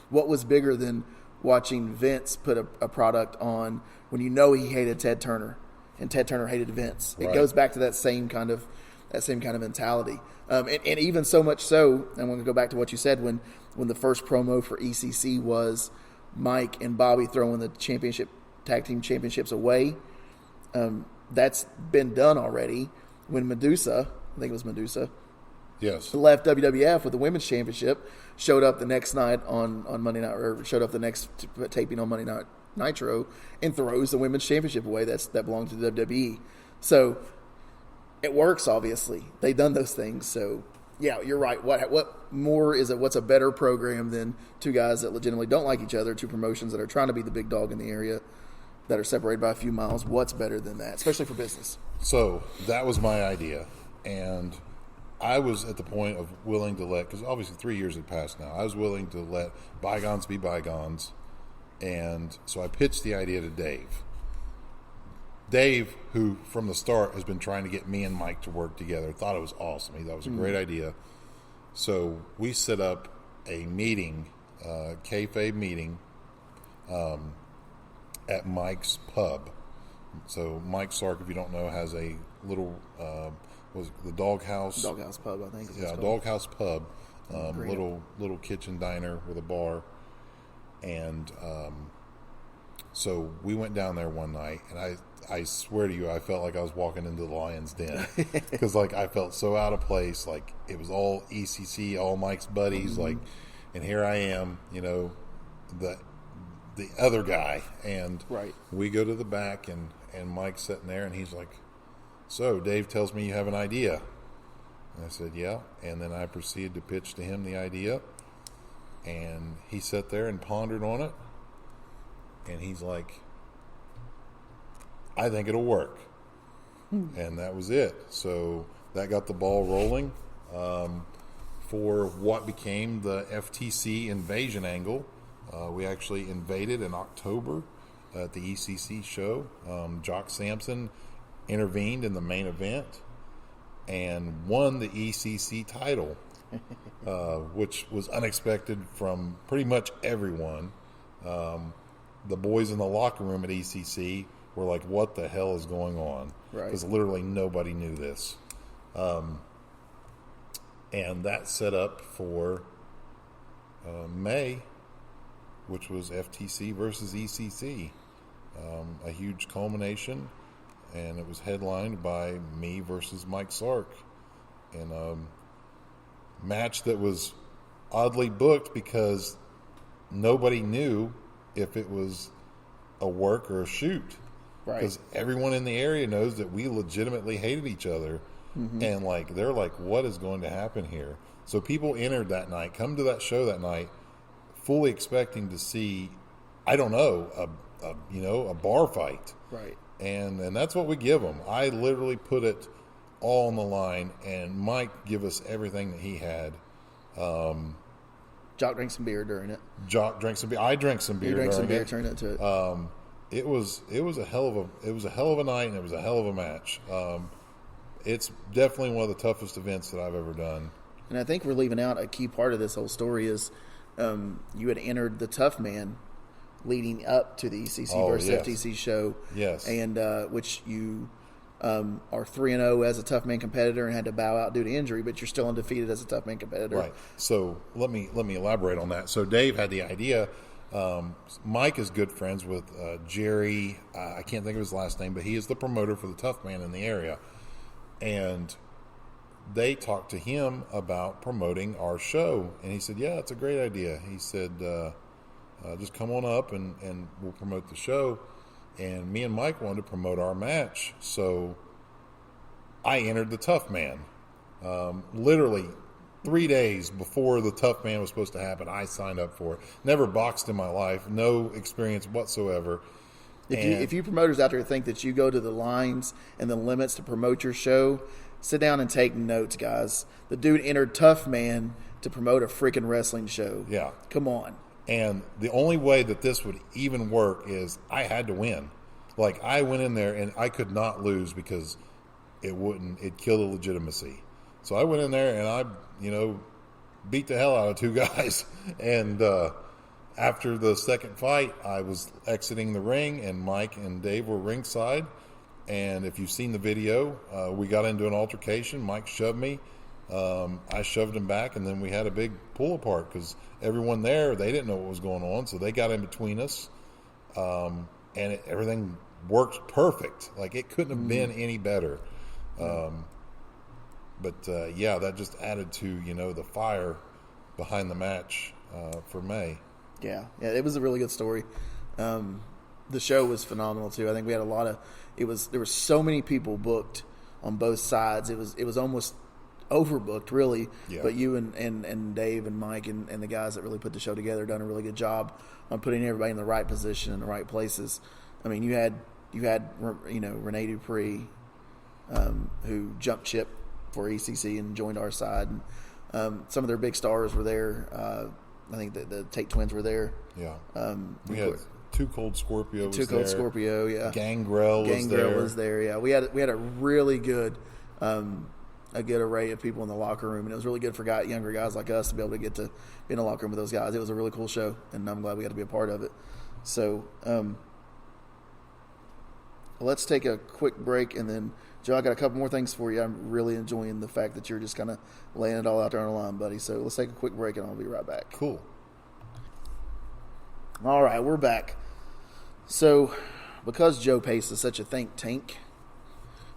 what was bigger than watching Vince put a product on when he hated Ted Turner and Ted Turner hated Vince. It goes back to that same kind of mentality. And even so much so, I'm going to go back to what you said when the first promo for ECC was Mike and Bobby throwing the tag team championships away. That's been done already when Medusa, I think it was Medusa, yes, left WWF with the women's championship, showed up the next night on Monday Night, or showed up the next taping on Monday Night Nitro, and throws the women's championship away that belonged to the WWE. So it works, obviously. They've done those things. So, yeah, you're right. What more is it? What's a better program than two guys that legitimately don't like each other, two promotions that are trying to be the big dog in the area that are separated by a few miles? What's better than that, especially for business? So that was my idea. And I was at the point of willing to because obviously 3 years had passed now. I was willing to let bygones be bygones. And so I pitched the idea to Dave. Dave, who from the start has been trying to get me and Mike to work together, thought it was awesome. He thought it was a great idea. So we set up a meeting, kayfabe meeting, at Mike's Pub. So Mike Sark, if you don't know, has a little, the Doghouse? Doghouse Pub, I think. Yeah, Doghouse Pub, little kitchen diner with a bar. And so we went down there one night, and I swear to you, I felt like I was walking into the lion's den because I felt so out of place. Like, it was all ECC, all Mike's buddies, and here I am, the other guy, and we go to the back, and Mike's sitting there, and he's like, "So Dave tells me you have an idea." And I said, "Yeah," and then I proceeded to pitch to him the idea, and he sat there and pondered on it, and he's like, "I think it'll work." And that was it. So that got the ball rolling for what became the FTC invasion angle. We actually invaded in October at the ECC show. Jock Sampson intervened in the main event and won the ECC title, which was unexpected from pretty much everyone. The boys in the locker room at ECC were like, "What the hell is going on?" Because literally nobody knew this. And that set up for May, which was FTC versus ECC. A huge culmination, and it was headlined by me versus Mike Sark in a match that was oddly booked because nobody knew if it was a work or a shoot. Because everyone in the area knows that we legitimately hated each other. And they're like, what is going to happen here? So people entered that night, come to that show that night, fully expecting to see, I don't know, a bar fight. And that's what we give them. I literally put it all on the line, and Mike give us everything that he had. Jock drank some beer during it. Jock drank some beer. I drank some beer. You drank some beer. Turned into it. It was a hell of a night, and it was a hell of a match. It's definitely one of the toughest events that I've ever done. And I think we're leaving out a key part of this whole story is you had entered the Tough Man leading up to the ECC versus FTC show. Yes. And which you are 3-0 as a tough man competitor and had to bow out due to injury, but you're still undefeated as a tough man competitor. Right. So let me elaborate on that. So Dave had the idea. Mike is good friends with Jerry. I can't think of his last name, but he is the promoter for the tough man in the area. And they talked to him about promoting our show. And he said, yeah, it's a great idea. He said, just come on up and we'll promote the show. And me and Mike wanted to promote our match. So I entered the tough man. Literally 3 days before the tough man was supposed to happen, I signed up for it. Never boxed in my life. No experience whatsoever. If you promoters out there think that you go to the lines and the limits to promote your show, sit down and take notes, guys. The dude entered tough man to promote a freaking wrestling show. Yeah. Come on. And the only way that this would even work is I had to win. Like, I went in there and I could not lose because it'd kill the legitimacy. So I went in there and I, beat the hell out of two guys. And after the second fight, I was exiting the ring and Mike and Dave were ringside. And if you've seen the video, we got into an altercation. Mike shoved me. I shoved him back, and then we had a big pull apart because everyone there, they didn't know what was going on, so they got in between us, and everything worked perfect. Like, it couldn't have been any better. But that just added to, the fire behind the match for May. Yeah, it was a really good story. The show was phenomenal, too. I think we had there were so many people booked on both sides. It was almost overbooked, really. Yeah. But you and Dave and Mike and the guys that really put the show together done a really good job on putting everybody in the right position in the right places. I mean, you had Renee Dupree, who jumped ship for ECC and joined our side. And, some of their big stars were there. I think the Tate twins were there. Yeah. We had Too Cold Scorpio was there. Too Cold Scorpio, yeah. Gangrel was there, yeah. We had a really good a good array of people in the locker room, and it was really good for younger guys like us to be able to get to be in the locker room with those guys. It was a really cool show, and I'm glad we got to be a part of it. So let's take a quick break, and then, Joe, I got a couple more things for you. I'm really enjoying the fact that you're just kind of laying it all out there on the line, buddy. So let's take a quick break, and I'll be right back. Cool. All right, we're back. So because Joe Pace is such a think tank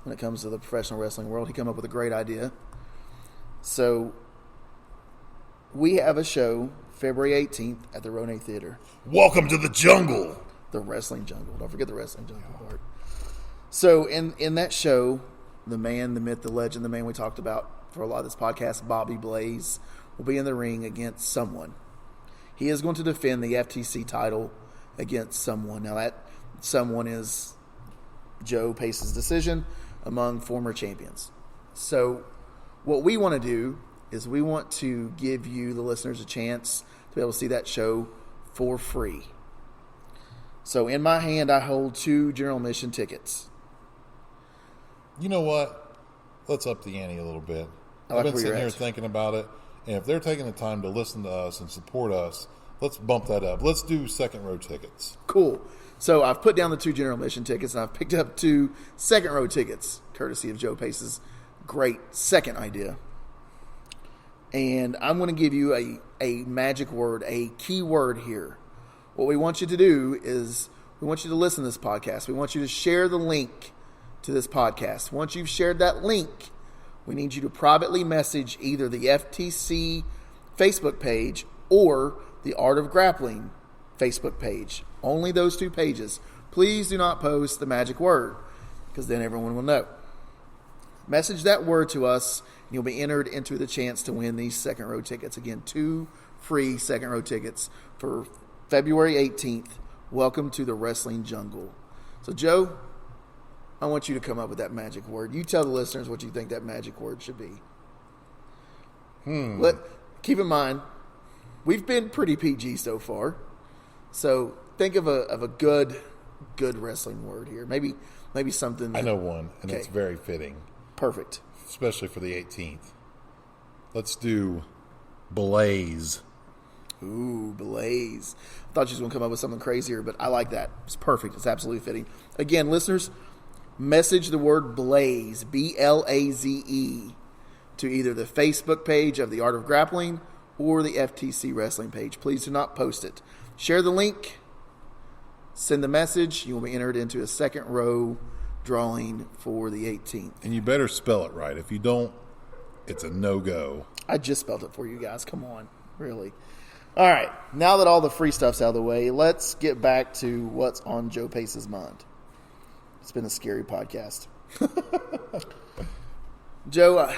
when it comes to the professional wrestling world, he came up with a great idea. So we have a show February 18th at the Ronay Theater. Welcome to the jungle. The wrestling jungle. Don't forget the wrestling jungle part. So in that show, the man, the myth, the legend, the man we talked about for a lot of this podcast, Bobby Blaze, will be in the ring against someone. He is going to defend the FTC title against someone. Now that someone is Joe Pace's decision among former champions. So what we want to do is we want to give you, the listeners, a chance to be able to see that show for free. So in my hand, I hold 2 general admission tickets. You know what? Let's up the ante a little bit. I've been sitting here thinking about it, and if they're taking the time to listen to us and support us, let's bump that up. Let's do second row tickets. Cool. So I've put down the 2 general admission tickets, and I've picked up 2 second row tickets, courtesy of Joe Pace's great second idea. And I'm going to give you a magic word, a key word here. What we want you to do is we want you to listen to this podcast. We want you to share the link to this podcast. Once you've shared that link, we need you to privately message either the FTC Facebook page or the Art of Grappling Facebook page. Only those 2 pages. Please do not post the magic word, because then everyone will know. Message that word to us, and you'll be entered into the chance to win these second row tickets. Again, 2 free second row tickets for February 18th. Welcome to the Wrestling Jungle. So, Joe, I want you to come up with that magic word. You tell the listeners what you think that magic word should be. Keep in mind, we've been pretty PG so far. So think of a good wrestling word here. Maybe something. I know one, and it's very fitting. Perfect. Especially for the 18th. Let's do Blaze. Ooh, Blaze. I thought you was going to come up with something crazier, but I like that. It's perfect. It's absolutely fitting. Again, listeners, message the word Blaze, BLAZE, to either the Facebook page of the Art of Grappling or the FTC Wrestling page. Please do not post it. Share the link. Send the message. You will be entered into a second row drawing for the 18th. And you better spell it right. If you don't, it's a no-go. I just spelled it for you guys. Come on. Really. All right. Now that all the free stuff's out of the way, let's get back to what's on Joe Pace's mind. It's been a scary podcast. Joe,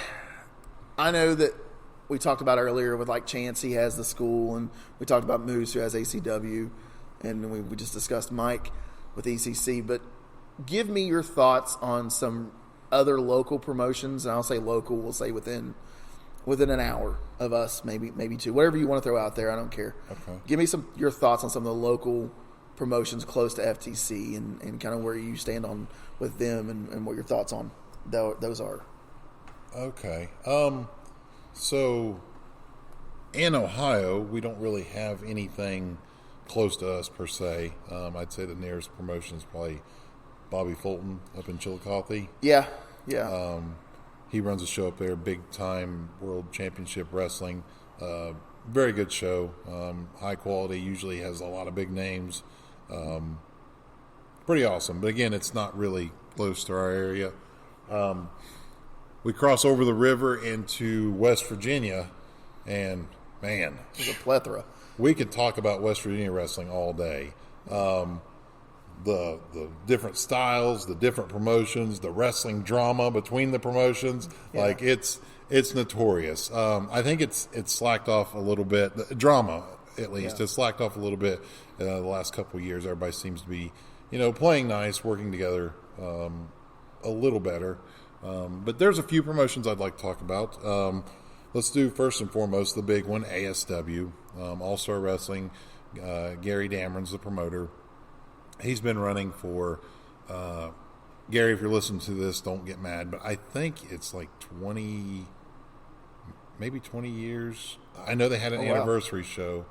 I know that we talked about earlier with like Chance, he has the school, and we talked about Moose, who has ACW, and we just discussed Mike with ECC. But give me your thoughts on some other local promotions, and I'll say local, we'll say within an hour of us, maybe two, whatever you want to throw out there. I don't care. Okay. Give me your thoughts on some of the local promotions close to FTC and kind of where you stand on with them and what your thoughts on those are. Okay. So in Ohio, we don't really have anything close to us per se. I'd say the nearest promotion is probably Bobby Fulton up in Chillicothe. Yeah. He runs a show up there, big time World Championship Wrestling. Very good show, high quality, usually has a lot of big names. Pretty awesome. But again, it's not really close to our area. We cross over the river into West Virginia, and man, there's a plethora. We could talk about West Virginia wrestling all day. The different styles, the different promotions, the wrestling drama between the promotions, like it's notorious. I think it's slacked off a little bit. The drama, at least, has slacked off a little bit the last couple of years. Everybody seems to be, playing nice, working together a little better. But there's a few promotions I'd like to talk about. Let's do first and foremost the big one, ASW, All-Star Wrestling. Gary Dameron's the promoter. He's been running for, Gary, if you're listening to this, don't get mad, but I think it's like 20 years. I know they had an anniversary show.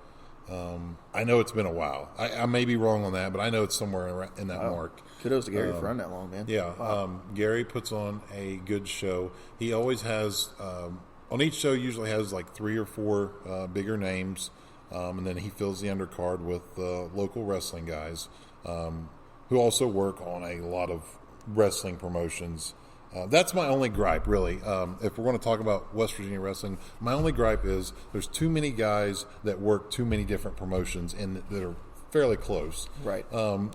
I know it's been a while. I may be wrong on that, but I know it's somewhere in that mark. Kudos to Gary for running that long, man. Yeah. Wow. Gary puts on a good show. He always has, on each show, usually has like 3 or 4 bigger names, and then he fills the undercard with local wrestling guys who also work on a lot of wrestling promotions. That's my only gripe, really. If we're going to talk about West Virginia wrestling, my only gripe is there's too many guys that work too many different promotions and that are fairly close. Right.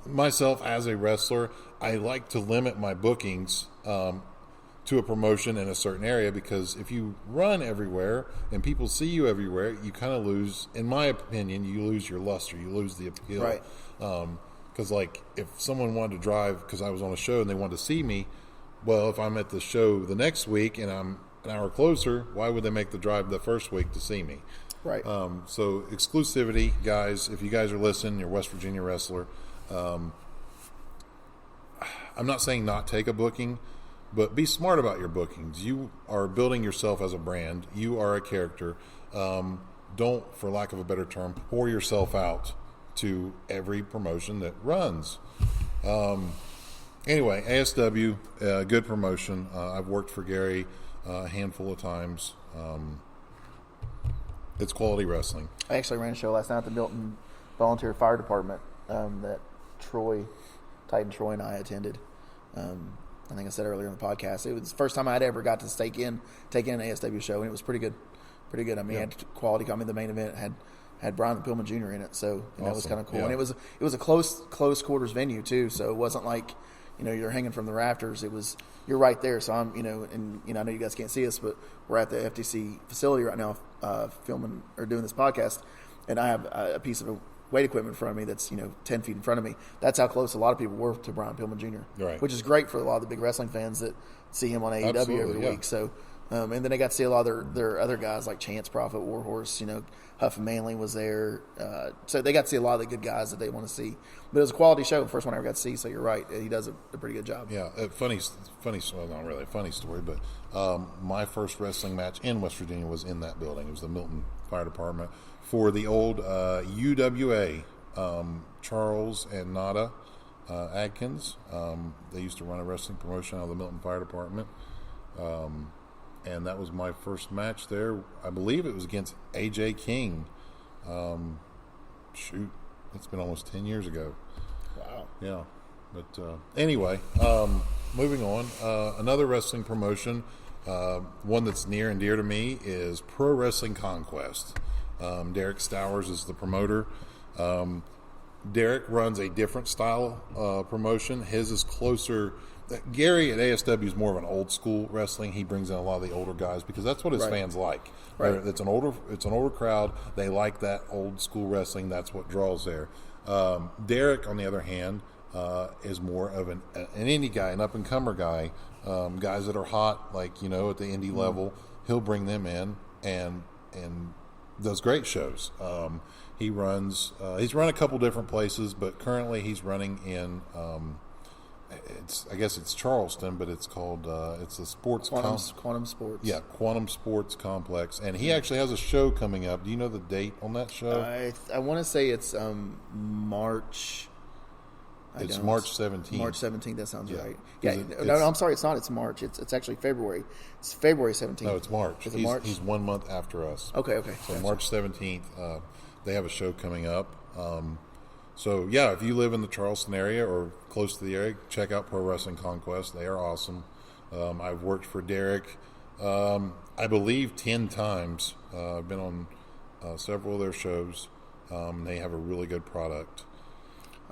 Myself, as a wrestler, I like to limit my bookings to a promotion in a certain area, because if you run everywhere and people see you everywhere, you kind of lose, in my opinion, you lose your luster, you lose the appeal. Right. Because, like, if someone wanted to drive because I was on a show and they wanted to see me, well, if I'm at the show the next week and I'm an hour closer, why would they make the drive the first week to see me? Right. So exclusivity, guys, if you guys are listening, you're a West Virginia wrestler, I'm not saying not take a booking, but be smart about your bookings. You are building yourself as a brand. You are a character. Don't, for lack of a better term, pour yourself out to every promotion that runs. Anyway, ASW, good promotion. I've worked for Gary a handful of times. It's quality wrestling. I actually ran a show last night at the Milton Volunteer Fire Department that Titan Troy and I attended. I think I said earlier in the podcast, it was the first time I'd ever got to take in an ASW show, and it was pretty good. I mean, it had quality. The main event had Brian Pillman Jr. in it, so awesome. That was kind of cool. Yeah. And it was a close quarters venue too, so it wasn't like you're hanging from the rafters. You're right there. So I'm I know you guys can't see us, but we're at the FTC facility right now, filming or doing this podcast, and I have a piece of weight equipment in front of me that's 10 feet in front of me. That's how close a lot of people were to Brian Pillman Jr. Right. Which is great for a lot of the big wrestling fans that see him on AEW every week. So, and then they got to see a lot of their other guys like Chance Prophet, Warhorse, Huff and Manley was there. So they got to see a lot of the good guys that they want to see. But it was a quality show, the first one I ever got to see. So you're right, he does a pretty good job. Yeah, funny. Well, not really a funny story, but my first wrestling match in West Virginia was in that building. It was the Milton Fire Department for the old UWA, Charles and Nada. Adkins. They used to run a wrestling promotion out of the Milton Fire Department. And that was my first match there. I believe it was against AJ King. It's been almost 10 years ago. Wow. Yeah. But anyway, moving on. Another wrestling promotion, one that's near and dear to me, is Pro Wrestling Conquest. Derek Stowers is the promoter. Derek runs a different style promotion. His is closer. Gary at ASW is more of an old school wrestling. He brings in a lot of the older guys because that's what his fans like. Right. It's an older crowd. They like that old school wrestling. That's what draws there. Derek, on the other hand, is more of an indie guy, an up and comer guy. Guys that are hot, like at the indie level. He'll bring them in and does great shows. He's run a couple different places, but currently he's running in. I guess it's Charleston, but it's called it's the Sports Quantum Sports. Yeah, Quantum Sports Complex, and he actually has a show coming up. Do you know the date on that show? I want to say it's March. It's March 17th. March 17th. That sounds right. No, I'm sorry. It's not. It's March. It's actually February. It's February 17th. No, it's March. Is it March? He's 1 month after us. Okay. So Gotcha. March 17th, they have a show coming up. So, yeah, if you live in the Charleston area or close to the area, check out Pro Wrestling Conquest. They are awesome. I've worked for Derek, I believe, 10 times. I've been on several of their shows. They have a really good product.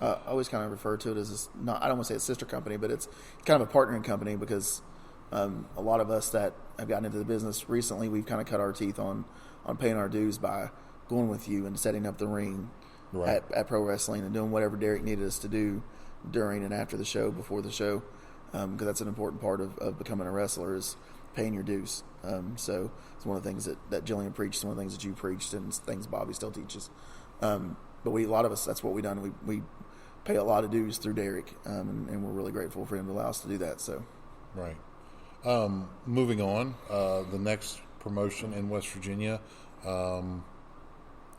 I always kind of refer to it as I don't want to say a sister company, but it's kind of a partnering company because a lot of us that have gotten into the business recently, we've kind of cut our teeth on paying our dues by going with you and setting up the ring. Right. At Pro Wrestling and doing whatever Derek needed us to do during and after the show, before the show, because that's an important part of becoming a wrestler is paying your dues. So it's one of the things that Jillian preached, one of the things that you preached, and things Bobby still teaches. But a lot of us, that's what we've done. We pay a lot of dues through Derek, and we're really grateful for him to allow us to do that. So, right. Moving on, the next promotion in West Virginia,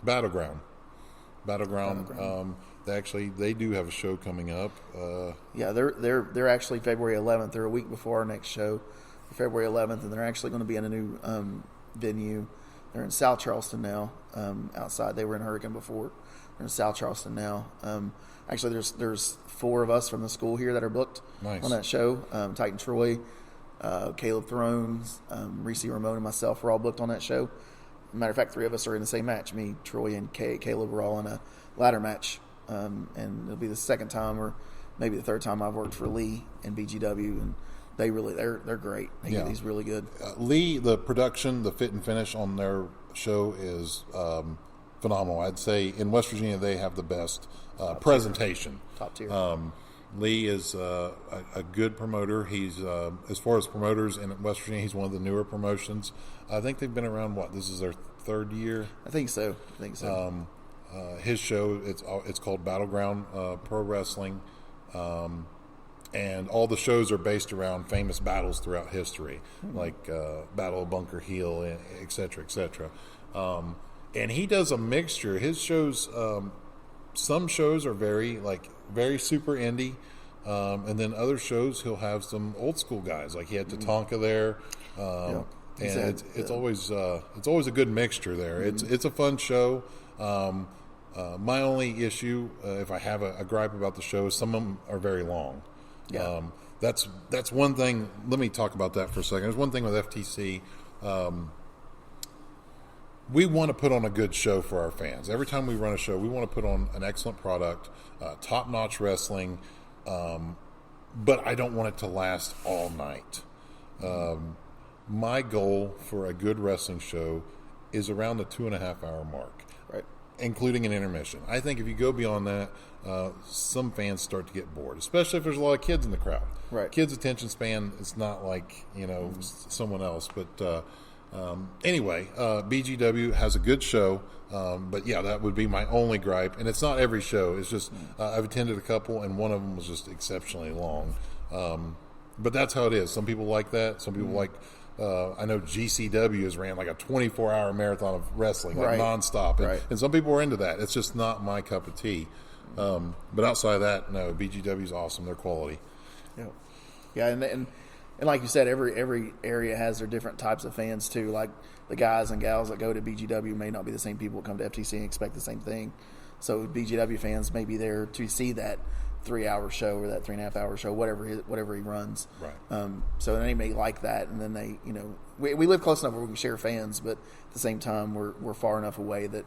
Battleground. They do have a show coming up. Yeah, they're actually February 11th. They're a week before our next show, February 11th, and they're actually going to be in a new venue. They're in South Charleston now. Outside, they were in Hurricane before. They're in South Charleston now. Actually, there's 4 of us from the school here that are booked on that show. Titan Troy, Caleb Thrones, Reese Ramon, and myself were all booked on that show. Matter of fact, 3 of us are in the same match. Me, Troy, and Caleb were all in a ladder match. And it'll be the second time or maybe the third time I've worked for Lee and BGW, and they're great. He's really good. Lee, the production, the fit and finish on their show is phenomenal. I'd say in West Virginia they have the best presentation. Top tier. Lee is a good promoter. He's as far as promoters in West Virginia, he's one of the newer promotions. I think they've been around. This is their 3rd year. I think so. His show it's called Battleground Pro Wrestling, and all the shows are based around famous battles throughout history, like Battle of Bunker Hill, et cetera, et cetera. And he does a mixture. His shows. Some shows are very super indie, and then other shows he'll have some old school guys. Like he had Tatanka there, and it's always a good mixture there. It's a fun show. My only issue, if I have a gripe about the show, is some of them are very long. Yeah. That's one thing. Let me talk about that for a second. There's one thing with FTC. We want to put on a good show for our fans. Every time we run a show, we want to put on an excellent product, top-notch wrestling, but I don't want it to last all night. My goal for a good wrestling show is around the 2.5-hour mark, right, including an intermission. I think if you go beyond that, some fans start to get bored, especially if there's a lot of kids in the crowd. Right. Kids' attention span is not like someone else, but... Anyway, BGW has a good show, but yeah, that would be my only gripe. And it's not every show. It's just I've attended a couple, and one of them was just exceptionally long. But that's how it is. Some people like that. Some people like. I know GCW has ran like a 24-hour marathon of wrestling, like nonstop, and some people are into that. It's just not my cup of tea. But outside of that, no, BGW is awesome. They're quality. Yeah, and like you said, every area has their different types of fans too. Like the guys and gals that go to BGW may not be the same people that come to FTC and expect the same thing. So BGW fans may be there to see that 3-hour show or that 3.5-hour show, whatever he runs. Right. So they may like that, and then they, we live close enough where we can share fans, but at the same time we're far enough away that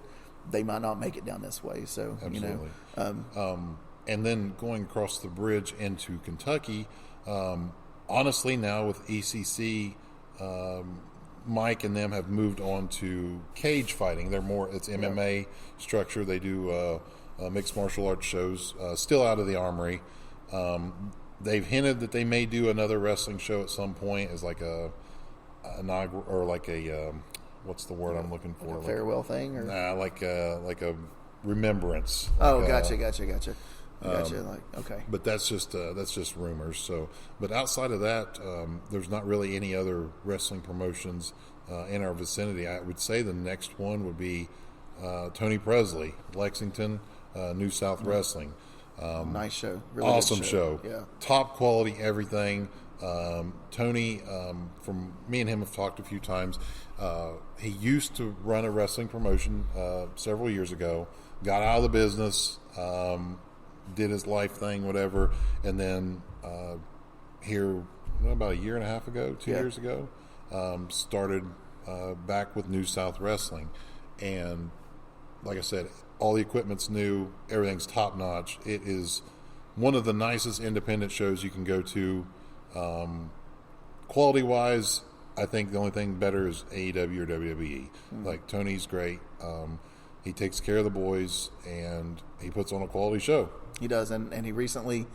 they might not make it down this way. So absolutely. And then going across the bridge into Kentucky, honestly, now with ECC, Mike and them have moved on to cage fighting. It's MMA structure. They do mixed martial arts shows, still out of the Armory. They've hinted that they may do another wrestling show at some point as like a what's the word I'm looking for? Like a farewell thing, or like a remembrance. Oh, like gotcha. Okay. But that's just rumors. So, but outside of that, there's not really any other wrestling promotions in our vicinity. I would say the next one would be Tony Presley, Lexington, New South Wrestling. Nice show. Really awesome good show. Yeah. Top quality everything. Tony, from me and him have talked a few times. He used to run a wrestling promotion several years ago. Got out of the business. Did his life thing, whatever, and then here about a year and a half ago, 2 years ago, started back with New South Wrestling, and like I said, all the equipment's new, everything's top notch. It is one of the nicest independent shows you can go to. Quality wise, I think the only thing better is AEW or WWE. Like Tony's great. He takes care of the boys, and he puts on a quality show. He does, and he recently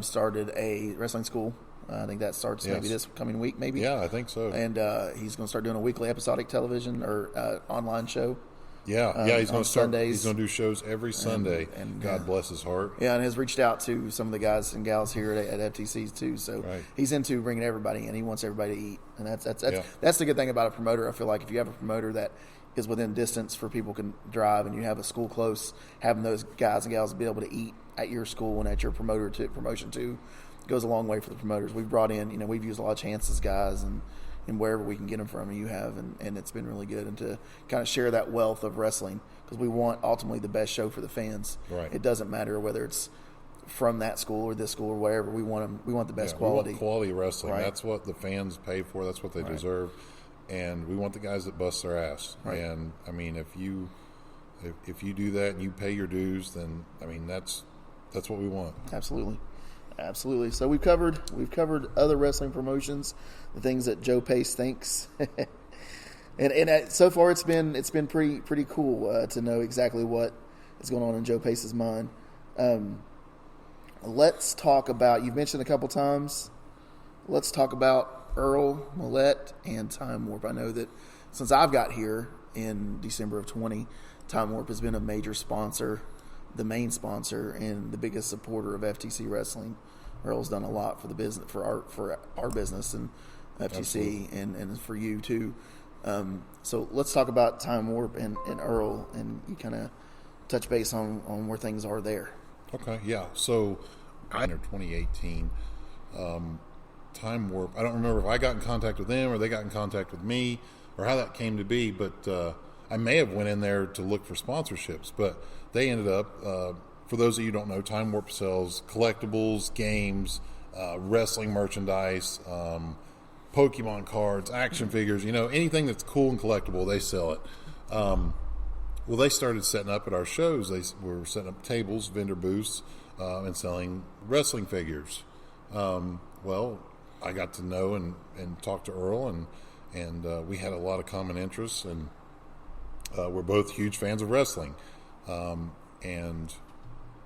started a wrestling school. I think that starts maybe this coming week, maybe. Yeah, I think so. And he's going to start doing a weekly episodic television or online show. Yeah, he's going to start. Sundays. He's going to do shows every Sunday. And God bless his heart. Yeah, and has reached out to some of the guys and gals here at FTC too. So he's into bringing everybody in. He wants everybody to eat, and that's the good thing about a promoter. I feel like if you have a promoter that is within distance for people can drive, and you have a school close, having those guys and gals be able to eat at your school and at your promotion too goes a long way for the promoters. We've brought in, we've used a lot of Chance's guys and wherever we can get them from, and you have, and it's been really good. And to kind of share that wealth of wrestling, because we want ultimately the best show for the fans. Right. It doesn't matter whether it's from that school or this school or wherever. We want the best quality. We want quality wrestling. Right. That's what the fans pay for. That's what they deserve. And we want the guys that bust their ass. Right. And I mean, if you do that and you pay your dues, then I mean that's what we want. Absolutely. So we've covered other wrestling promotions, the things that Joe Pace thinks, and so far it's been pretty cool to know exactly what is going on in Joe Pace's mind. Let's talk about, you've mentioned a couple times. Let's talk about Earl, Millette, and Time Warp. I know that since I've got here in December of 20, Time Warp has been a major sponsor, the main sponsor, and the biggest supporter of FTC Wrestling. Earl's done a lot for the business, for our business and FTC, and for you too. So let's talk about Time Warp and Earl, and you kind of touch base on where things are there. Okay, yeah. So in 2018. Time Warp, I don't remember if I got in contact with them or they got in contact with me or how that came to be, but I may have went in there to look for sponsorships, but they ended up, for those of you who don't know, Time Warp sells collectibles, games, wrestling merchandise, Pokemon cards, action figures, anything that's cool and collectible, they sell it. Well, they started setting up at our shows. They were setting up tables, vendor booths, and selling wrestling figures. Well, I got to know and talk to Earl, and we had a lot of common interests, and we're both huge fans of wrestling. And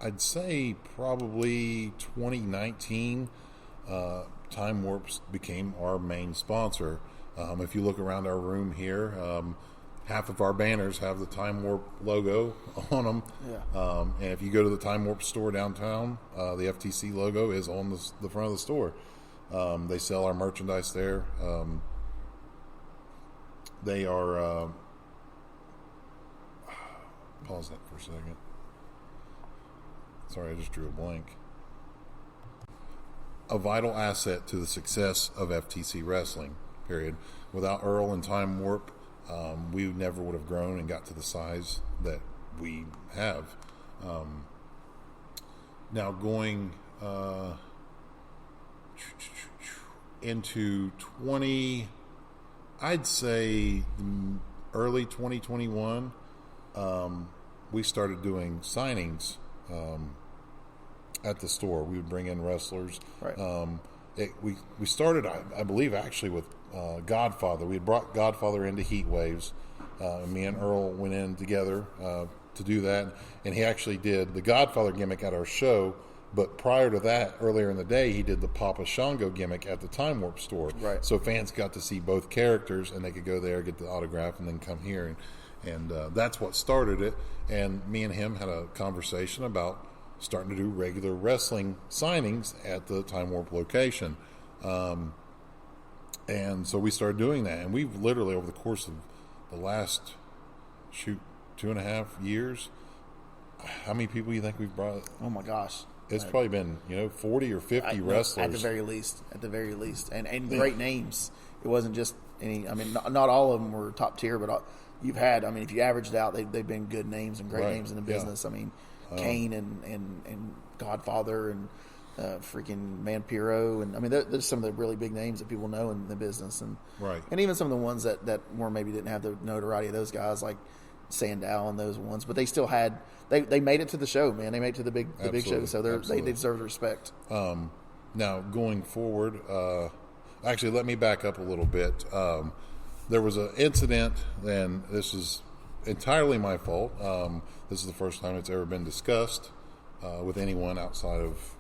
I'd say probably 2019, Time Warp became our main sponsor. If you look around our room here, half of our banners have the Time Warp logo on them. Yeah. And if you go to the Time Warp store downtown, the FTC logo is on the front of the store. They sell our merchandise there. They are... pause that for a second. sorry, I just drew a blank. A vital asset to the success of FTC Wrestling, period. Without Earl and Time Warp, we never would have grown and got to the size that we have. Now going into I'd say early 2021, we started doing signings at the store. We would bring in wrestlers. Right. We started, I believe, actually with Godfather. We had brought Godfather into Heat Waves. Me and Earl went in together to do that, and he actually did the Godfather gimmick at our show. But prior to that, earlier in the day, he did the Papa Shango gimmick at the Time Warp store. Right. So fans got to see both characters, and they could go there, get the autograph, and then come here. And that's what started it. And me and him had a conversation about starting to do regular wrestling signings at the Time Warp location. And so we started doing that. And we've literally, over the course of the last, 2.5 years, how many people do you think we've brought? Oh, my gosh. It's probably been, 40 or 50 wrestlers. At the very least. And great names. It wasn't just any, not all of them were top tier, but you've had, if you averaged out, they've been good names and great names in the business. Yeah. Kane and Godfather and freaking Vampiro. And, there's some of the really big names that people know in the business. And even some of the ones that more maybe didn't have the notoriety of those guys, like Sandow and those ones, but they still had they made it to the show, man. They made it to the big show, so they deserve respect. Now going forward, actually, let me back up a little bit. There was an incident, and this is entirely my fault. This is the first time it's ever been discussed with anyone outside of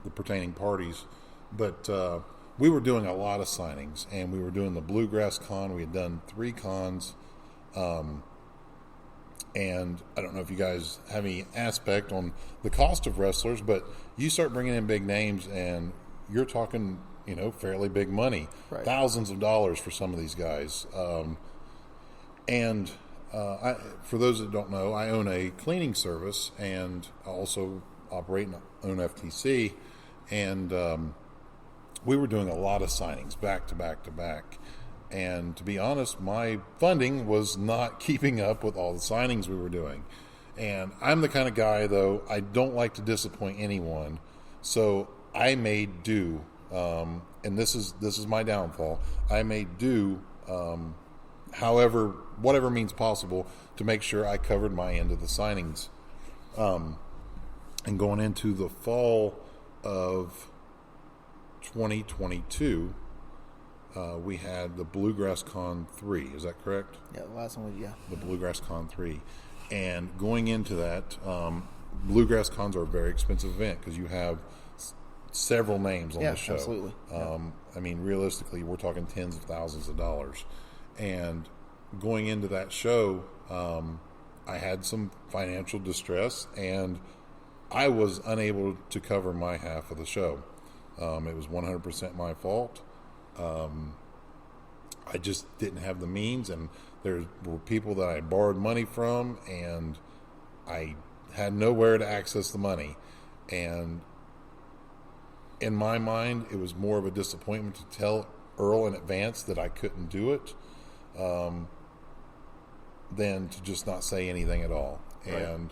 the pertaining parties, but we were doing a lot of signings, and we were doing the Bluegrass Con. We had done 3 cons. And I don't know if you guys have any aspect on the cost of wrestlers, but you start bringing in big names and you're talking, fairly big money, thousands of dollars for some of these guys. For those that don't know, I own a cleaning service and I also operate and own FTC. And we were doing a lot of signings back to back to back. And to be honest, my funding was not keeping up with all the signings we were doing. And I'm the kind of guy, though, I don't like to disappoint anyone. So I made do, and this is my downfall. I made do, whatever means possible, to make sure I covered my end of the signings. And going into the fall of 2022, we had the Bluegrass Con 3. Is that correct? Yeah, the last one was, yeah. The Bluegrass Con 3. And going into that, Bluegrass Cons are a very expensive event because you have several names on the show. Absolutely. Realistically, we're talking tens of thousands of dollars. And going into that show, I had some financial distress, and I was unable to cover my half of the show. It was 100% my fault. I just didn't have the means, and there were people that I borrowed money from, and I had nowhere to access the money. And in my mind, it was more of a disappointment to tell Earl in advance that I couldn't do it than to just not say anything at all. Right. And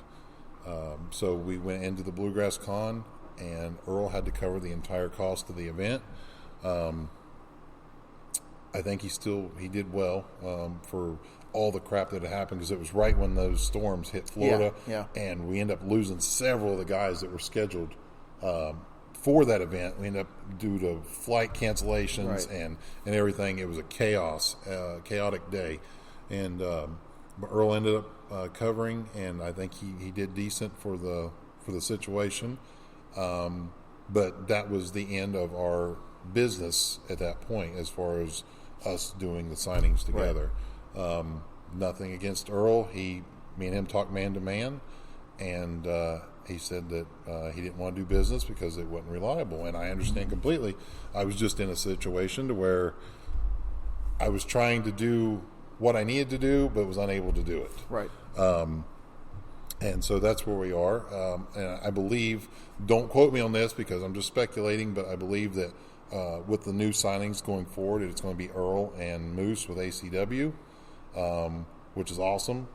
so we went into the Bluegrass Con, and Earl had to cover the entire cost of the event. I think he did well for all the crap that had happened, because it was right when those storms hit Florida, and we ended up losing several of the guys that were scheduled for that event. We ended up, due to flight cancellations and everything, it was a chaotic day. And but Earl ended up covering, and I think he did decent for the situation. But that was the end of our business at that point, as far as us doing the signings together. Nothing against Earl. Me and him talked man to man, and he said that he didn't want to do business because it wasn't reliable, and I understand completely. I was just in a situation to where I was trying to do what I needed to do, but was unable to do it. Right. And so that's where we are. And I believe, don't quote me on this because I'm just speculating, but I believe that with the new signings going forward, it's going to be Earl and Moose with ACW, which is awesome.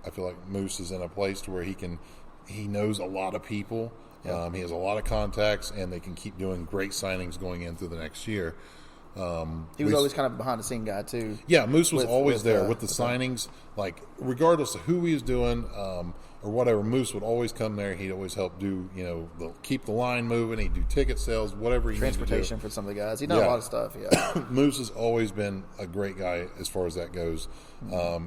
I feel like Moose is in a place to where he knows a lot of people. Yeah. He has a lot of contacts, and they can keep doing great signings going into the next year. He was always kind of a behind-the-scene guy, too. Yeah, Moose was always there with the with signings. Like, regardless of who he was doing or whatever, Moose would always come there. He'd always help do, keep the line moving. He'd do ticket sales, whatever he needed to do. Transportation for some of the guys. He done a lot of stuff, yeah. Moose has always been a great guy as far as that goes.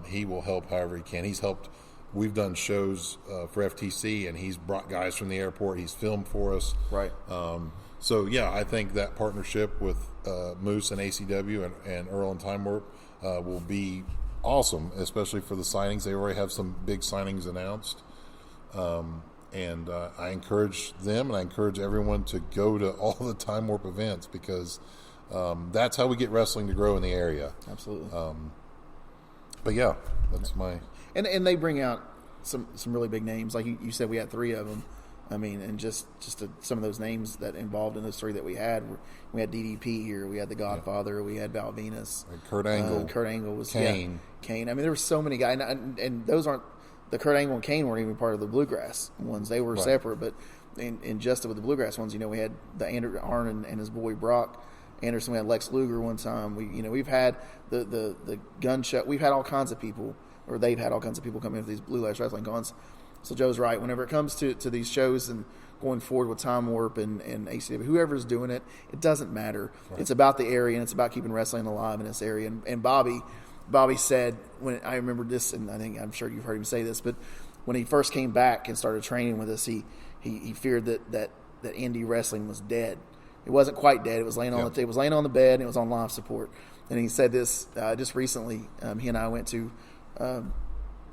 He will help however he can. He's helped. We've done shows for FTC, and he's brought guys from the airport. He's filmed for us. Right. So, yeah, I think that partnership with Moose and ACW and Earl and Time Warp will be awesome, especially for the signings. They already have some big signings announced. And I encourage them, and I encourage everyone to go to all the Time Warp events because that's how we get wrestling to grow in the area. Absolutely. But, yeah, that's my... And they bring out some really big names. Like you said, we had 3 of them. I mean, and just some of those names that involved in those 3 that we had. We had DDP here. We had The Godfather. Yeah. We had Val Venus. Kurt Angle. Kurt Angle was Kane. Yeah, Kane. I mean, there were so many guys. And those aren't – the Kurt Angle and Kane weren't even part of the Bluegrass ones. They were separate. But in just with the Bluegrass ones, we had the Arn and his boy Brock Anderson. We had Lex Luger one time. We've had the gun show. We've had all kinds of people, or they've had all kinds of people come in for these Blue Lash Wrestling cons. So Joe's right. Whenever it comes to these shows and going forward with Time Warp and ACW, whoever's doing it, it doesn't matter. Right. It's about the area, and it's about keeping wrestling alive in this area. And Bobby said, when I remember this, and I'm sure you've heard him say this, but when he first came back and started training with us, he feared that indie wrestling was dead. It wasn't quite dead. It was laying on the table, laying on the bed, and it was on life support. And he said this just recently. He and I went to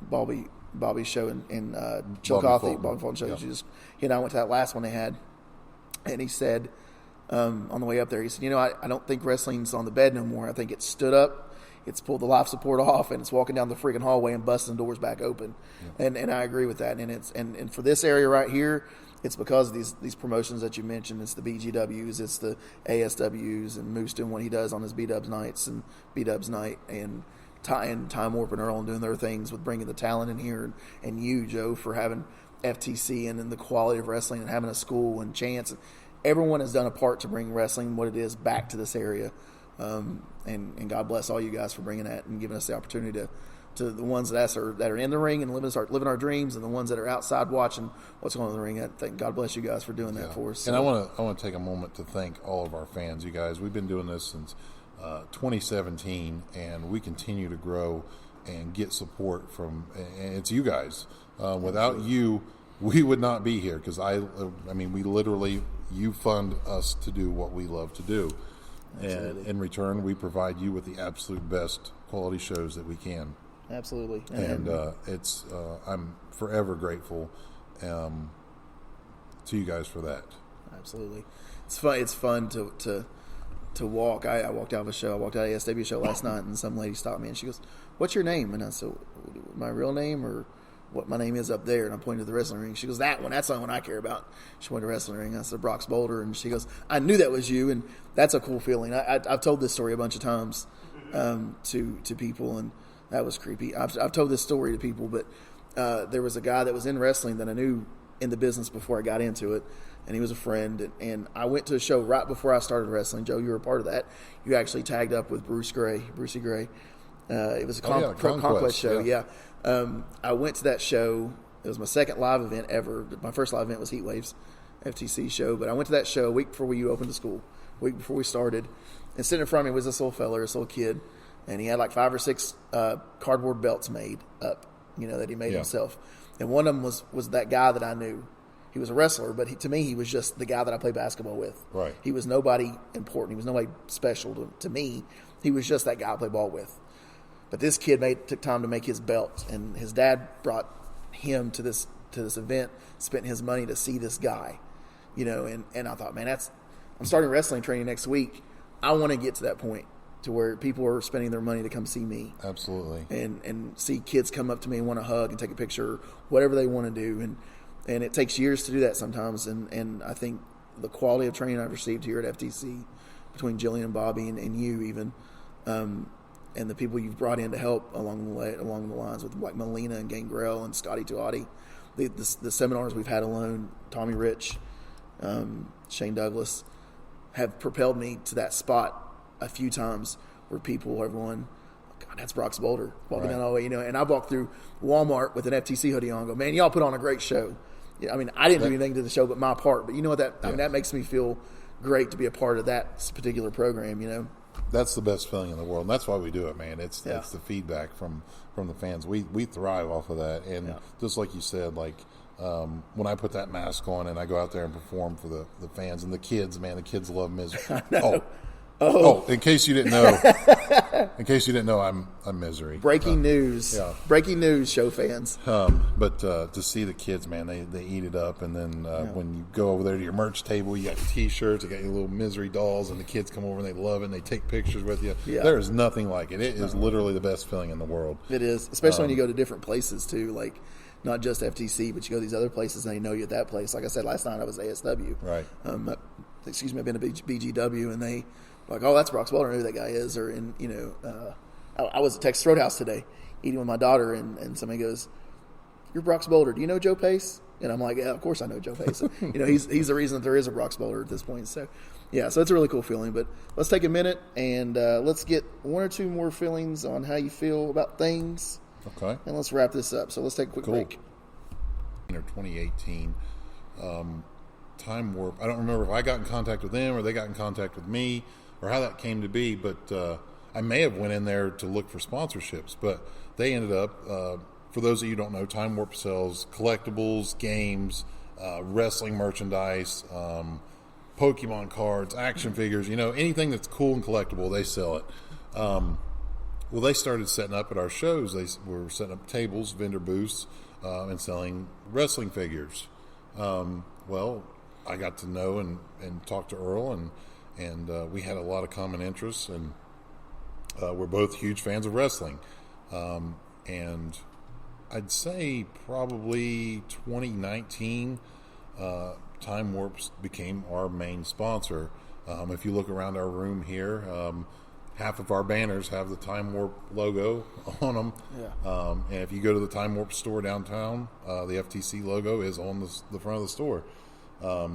Bobby's show in Chillicothe, Bobby Fulton show. Yeah. He and I went to that last one they had, and he said on the way up there, he said, I don't think wrestling's on the bed no more. I think it's stood up, it's pulled the life support off, and it's walking down the freaking hallway and busting doors back open. Yeah. And I agree with that. And it's and for this area right here, it's because of these promotions that you mentioned. It's the BGWs, it's the ASWs, and Moose doing what he does on his B-Dubs nights and B-Dubs night, and Time Warp and Earl and doing their things with bringing the talent in here, and you, Joe, for having FTC and then the quality of wrestling and having a school and Chance. Everyone has done a part to bring wrestling, what it is, back to this area. And God bless all you guys for bringing that and giving us the opportunity to the ones that are in the ring and living our dreams, and the ones that are outside watching what's going on in the ring. I think God bless you guys for doing that for us. And I want to take a moment to thank all of our fans. You guys, we've been doing this since 2017, and we continue to grow and get support from, and it's you guys. Without you, we would not be here, because I mean, we literally, you fund us to do what we love to do. Absolutely. And in return, we provide you with the absolute best quality shows that we can. Absolutely. And it's I'm forever grateful to you guys for that. Absolutely. It's fun to walk. I walked out of a show. I walked out of a ASW show last night, and some lady stopped me, and she goes, "What's your name?" And I said, "My real name, or what my name is up there?" And I pointed to the wrestling ring. She goes, "That one. That's the one I care about." She went to the wrestling ring. I said, "Brox Boulder." And she goes, "I knew that was you." And that's a cool feeling. I've told this story a bunch of times to people, and that was creepy. I've told this story to people, but there was a guy that was in wrestling that I knew in the business before I got into it, and he was a friend. And I went to a show right before I started wrestling. Joe, you were a part of that. You actually tagged up with Brucey Gray. It was a Conquest show, yeah. I went to that show. It was my second live event ever. My first live event was Heat Waves, FTC show. But I went to that show a week before we opened the school, a week before we started. And sitting in front of me was this little fella, this little kid. And he had like 5 or 6 cardboard belts made up, that he made himself. And one of them was that guy that I knew. He was a wrestler, but to me, he was just the guy that I played basketball with. Right. He was nobody important. He was nobody special to me. He was just that guy I played ball with. But this kid took time to make his belt, and his dad brought him to this event, spent his money to see this guy, and I thought, man, I'm starting wrestling training next week. I want to get to that point. to where people are spending their money to come see me. Absolutely. And see kids come up to me and want to hug and take a picture, whatever they want to do. And it takes years to do that sometimes. And I think the quality of training I've received here at FTC, between Jillian and Bobby and you even, and the people you've brought in to help along the lines with like Melina and Gangrel and Scotty Tuati, the seminars we've had alone, Tommy Rich, Shane Douglas, have propelled me to that spot a few times where everyone, God, that's Brox Boulder walking down all the way, and I walked through Walmart with an FTC hoodie on and go, man, y'all put on a great show. Yeah, I mean, I didn't do anything to the show but my part, but you know what, I mean, that makes me feel great to be a part of that particular program, That's the best feeling in the world, and that's why we do it, man. It's the feedback from the fans. We thrive off of that, and just like you said, like when I put that mask on and I go out there and perform for the fans and the kids, man, the kids love Misery. Oh, in case you didn't know, I'm Misery. Breaking news. Yeah. Breaking news, show fans. But to see the kids, man, they eat it up. And then when you go over there to your merch table, you got your T-shirts, you got your little Misery dolls, and the kids come over and they love it and they take pictures with you. Yeah. There is nothing like it. It is literally the best feeling in the world. It is, especially when you go to different places too, like not just FTC, but you go to these other places and they know you at that place. Like I said, last night I was ASW. Right. I've been to BGW, and they like, oh, that's Brox Boulder, I know who that guy is. Or, I was at Texas Roadhouse today eating with my daughter, and somebody goes, you're Brox Boulder. Do you know Joe Pace? And I'm like, yeah, of course I know Joe Pace. He's the reason that there is a Brox Boulder at this point. So, yeah, so it's a really cool feeling. But let's take a minute and let's get one or two more feelings on how you feel about things. Okay. And let's wrap this up. So let's take a quick break. 2018, Time Warp. I don't remember if I got in contact with them or they got in contact with me, or how that came to be, but I may have went in there to look for sponsorships, but they ended up, for those of you who don't know, Time Warp sells collectibles, games, wrestling merchandise, Pokemon cards, action figures, anything that's cool and collectible, they sell it. Well, they started setting up at our shows. They were setting up tables, vendor booths, and selling wrestling figures. Well, I got to know and talk to Earl, and we had a lot of common interests, and we're both huge fans of wrestling. And I'd say probably 2019, Time Warps became our main sponsor. If you look around our room here, half of our banners have the Time Warp logo on them. Yeah. And if you go to the Time Warp store downtown, the FTC logo is on the front of the store.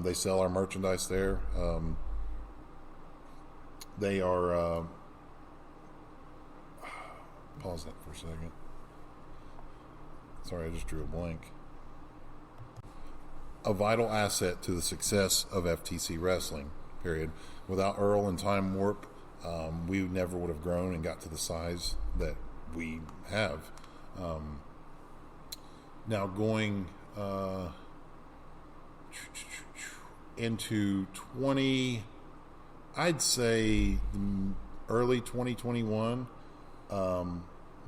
They sell our merchandise there. They are, pause that for a second. Sorry, I just drew a blank. A vital asset to the success of FTC Wrestling, period. Without Earl and Time Warp, we never would have grown and got to the size that we have. Now going into I'd say early 2021,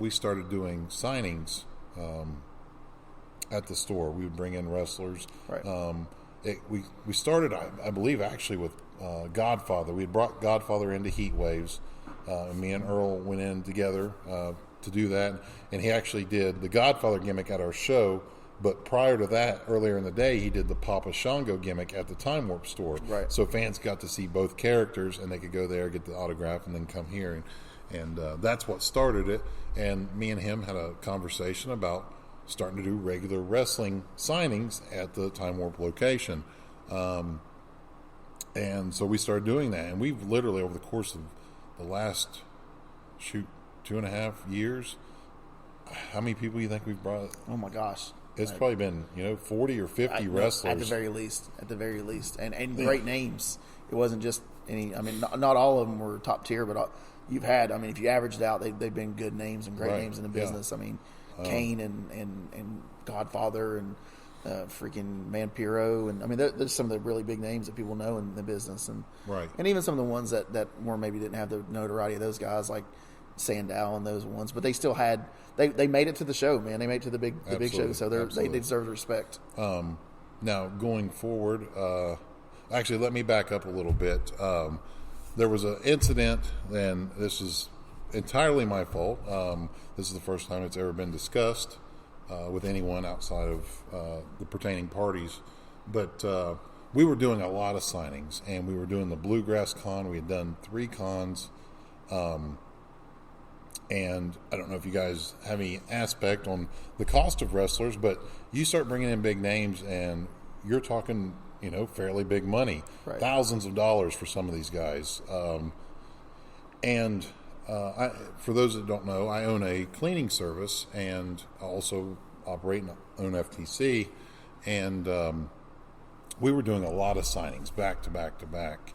we started doing signings at the store. We would bring in wrestlers. Right. We started, I believe, actually with Godfather. We had brought Godfather into Heat Waves. And me and Earl went in together to do that. And he actually did the Godfather gimmick at our show. But prior to that, earlier in the day, he did the Papa Shango gimmick at the Time Warp store. Right. So fans got to see both characters, and they could go there, get the autograph, and then come here. And that's what started it. And me and him had a conversation about starting to do regular wrestling signings at the Time Warp location. And so we started doing that. And we've literally, over the course of the last, 2.5 years, how many people do you think we've brought? Oh, my gosh. It's probably been, 40 or 50 wrestlers. At the very least. And great names. It wasn't just any, not all of them were top tier, but you've had, if you averaged out, they've been good names and great names in the business. Yeah. Kane and Godfather and freaking Vampiro. And, there's some of the really big names that people know in the business. And even some of the ones that more maybe didn't have the notoriety of those guys, like Sandow and those ones, but they still had they made it to the show, man. They made it to the big show, so they deserve respect. Now going forward, actually, let me back up a little bit. there was an incident, and this is entirely my fault. This is the first time it's ever been discussed with anyone outside of the pertaining parties. But we were doing a lot of signings, and we were doing the Bluegrass Con. We had done 3 cons. And I don't know if you guys have any aspect on the cost of wrestlers, but you start bringing in big names, and you're talking, fairly big money, right. Thousands of dollars for some of these guys. For those that don't know, I own a cleaning service, and I also operate and own FTC, and we were doing a lot of signings back to back to back.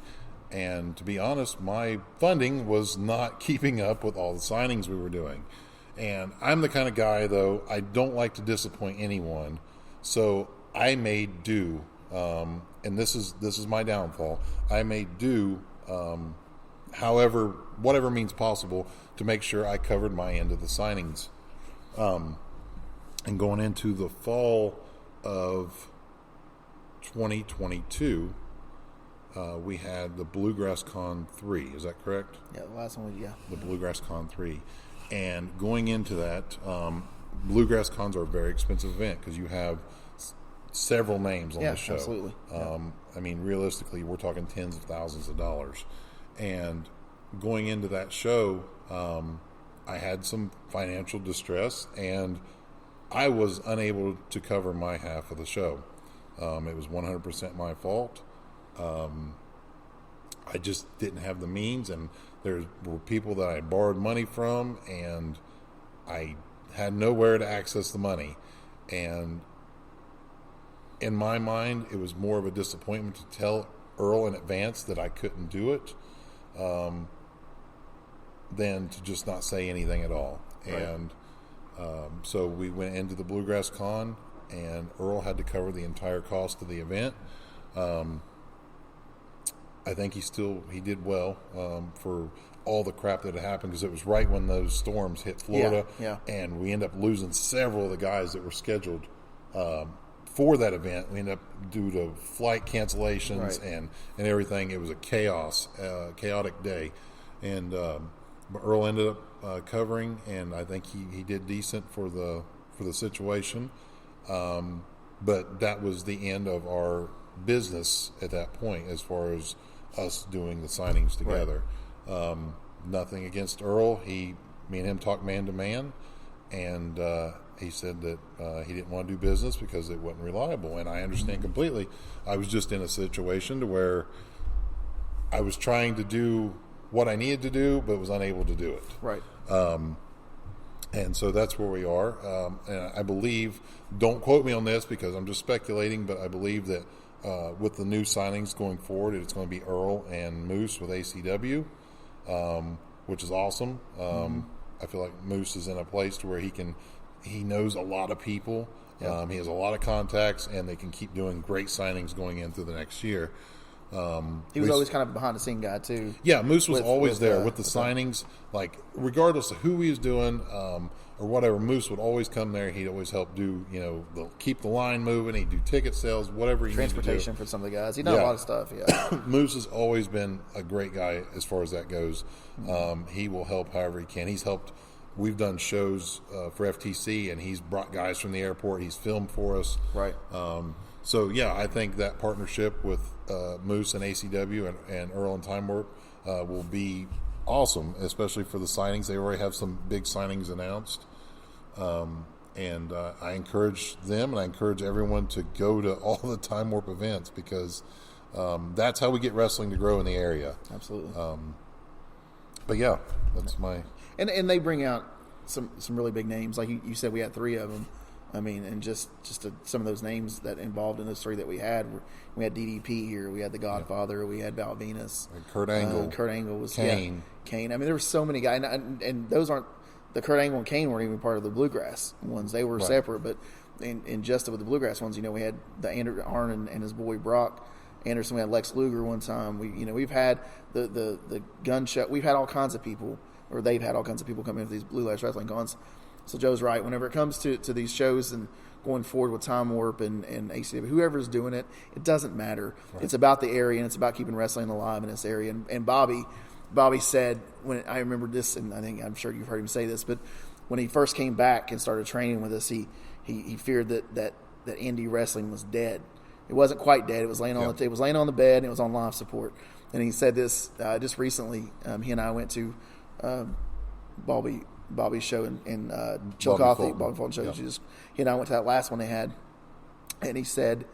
And to be honest, my funding was not keeping up with all the signings we were doing. And I'm the kind of guy, though, I don't like to disappoint anyone. So I made do, and this is my downfall. I made do, whatever means possible, to make sure I covered my end of the signings. And going into the fall of 2022, we had the Bluegrass Con 3. Is that correct? Yeah, the last one, yeah. The Bluegrass Con 3. And going into that, Bluegrass Cons are a very expensive event because you have several names on the show. Absolutely. I mean, realistically, we're talking tens of thousands of dollars. And going into that show, I had some financial distress, and I was unable to cover my half of the show. It was 100% my fault. I just didn't have the means, and there were people that I borrowed money from, and I had nowhere to access the money. And in my mind, it was more of a disappointment to tell Earl in advance that I couldn't do it, than to just not say anything at all. Right. And so we went into the Bluegrass Con, and Earl had to cover the entire cost of the event. I think he did well for all the crap that had happened, because it was right when those storms hit Florida, and we ended up losing several of the guys that were scheduled for that event. We ended up, due to flight cancellations and everything, it was a chaotic day. And but Earl ended up covering, and I think he did decent for the situation. But that was the end of our business at that point, as far as us doing the signings together. Right. Nothing against Earl. Me and him talked man to man, and he said that he didn't want to do business because it wasn't reliable, and I understand completely. I was just in a situation to where I was trying to do what I needed to do, but was unable to do it. Right. And so that's where we are. And I believe, don't quote me on this because I'm just speculating, but I believe that with the new signings going forward, it's going to be Earl and Moose with ACW, which is awesome. I feel like Moose is in a place to where he knows a lot of people. Yeah. He has a lot of contacts, and they can keep doing great signings going into the next year. He was always kind of a behind-the-scene guy, too. Yeah, Moose was always there with the signings. Like, regardless of who he was doing or whatever, Moose would always come there. He'd always help do, keep the line moving. He'd do ticket sales, whatever he needed to do. Transportation for some of the guys. He done a lot of stuff, Moose has always been a great guy as far as that goes. He will help however he can. He's helped. We've done shows for FTC, and he's brought guys from the airport. He's filmed for us. Right. So, yeah, I think that partnership with Moose and ACW and Earl and Time Warp will be awesome, especially for the signings. They already have some big signings announced. And I encourage them, and I encourage everyone to go to all the Time Warp events, because that's how we get wrestling to grow in the area. Absolutely. But, yeah, that's my... And they bring out some really big names. Like you said, we had 3 of them. I mean, and just some of those names that involved in those 3 that we had. We had DDP here. We had The Godfather. We had Val Venus. And Kurt Angle. Kurt Angle was Kane. Kane. I mean, there were so many guys, and those aren't the Kurt Angle and Kane weren't even part of the Bluegrass ones. They were separate. But in just with the Bluegrass ones, we had the Arn and his boy Brock Anderson. We had Lex Luger one time. We've had the gun show. We've had all kinds of people, or they've had all kinds of people come into these Blue Lash Wrestling cons. So Joe's right. Whenever it comes to these shows and going forward with Time Warp and ACW, whoever's doing it, it doesn't matter. Right. It's about the area, and it's about keeping wrestling alive in this area. And Bobby said, when I remember this, and I'm sure you've heard him say this, but when he first came back and started training with us, he feared that indie wrestling was dead. It wasn't quite dead. It was laying on the bed, and it was on life support. And he said this just recently. He and I went to Bobby's show in Chillicothe, Bobby Fulton show. Yeah. He and I went to that last one they had, and he said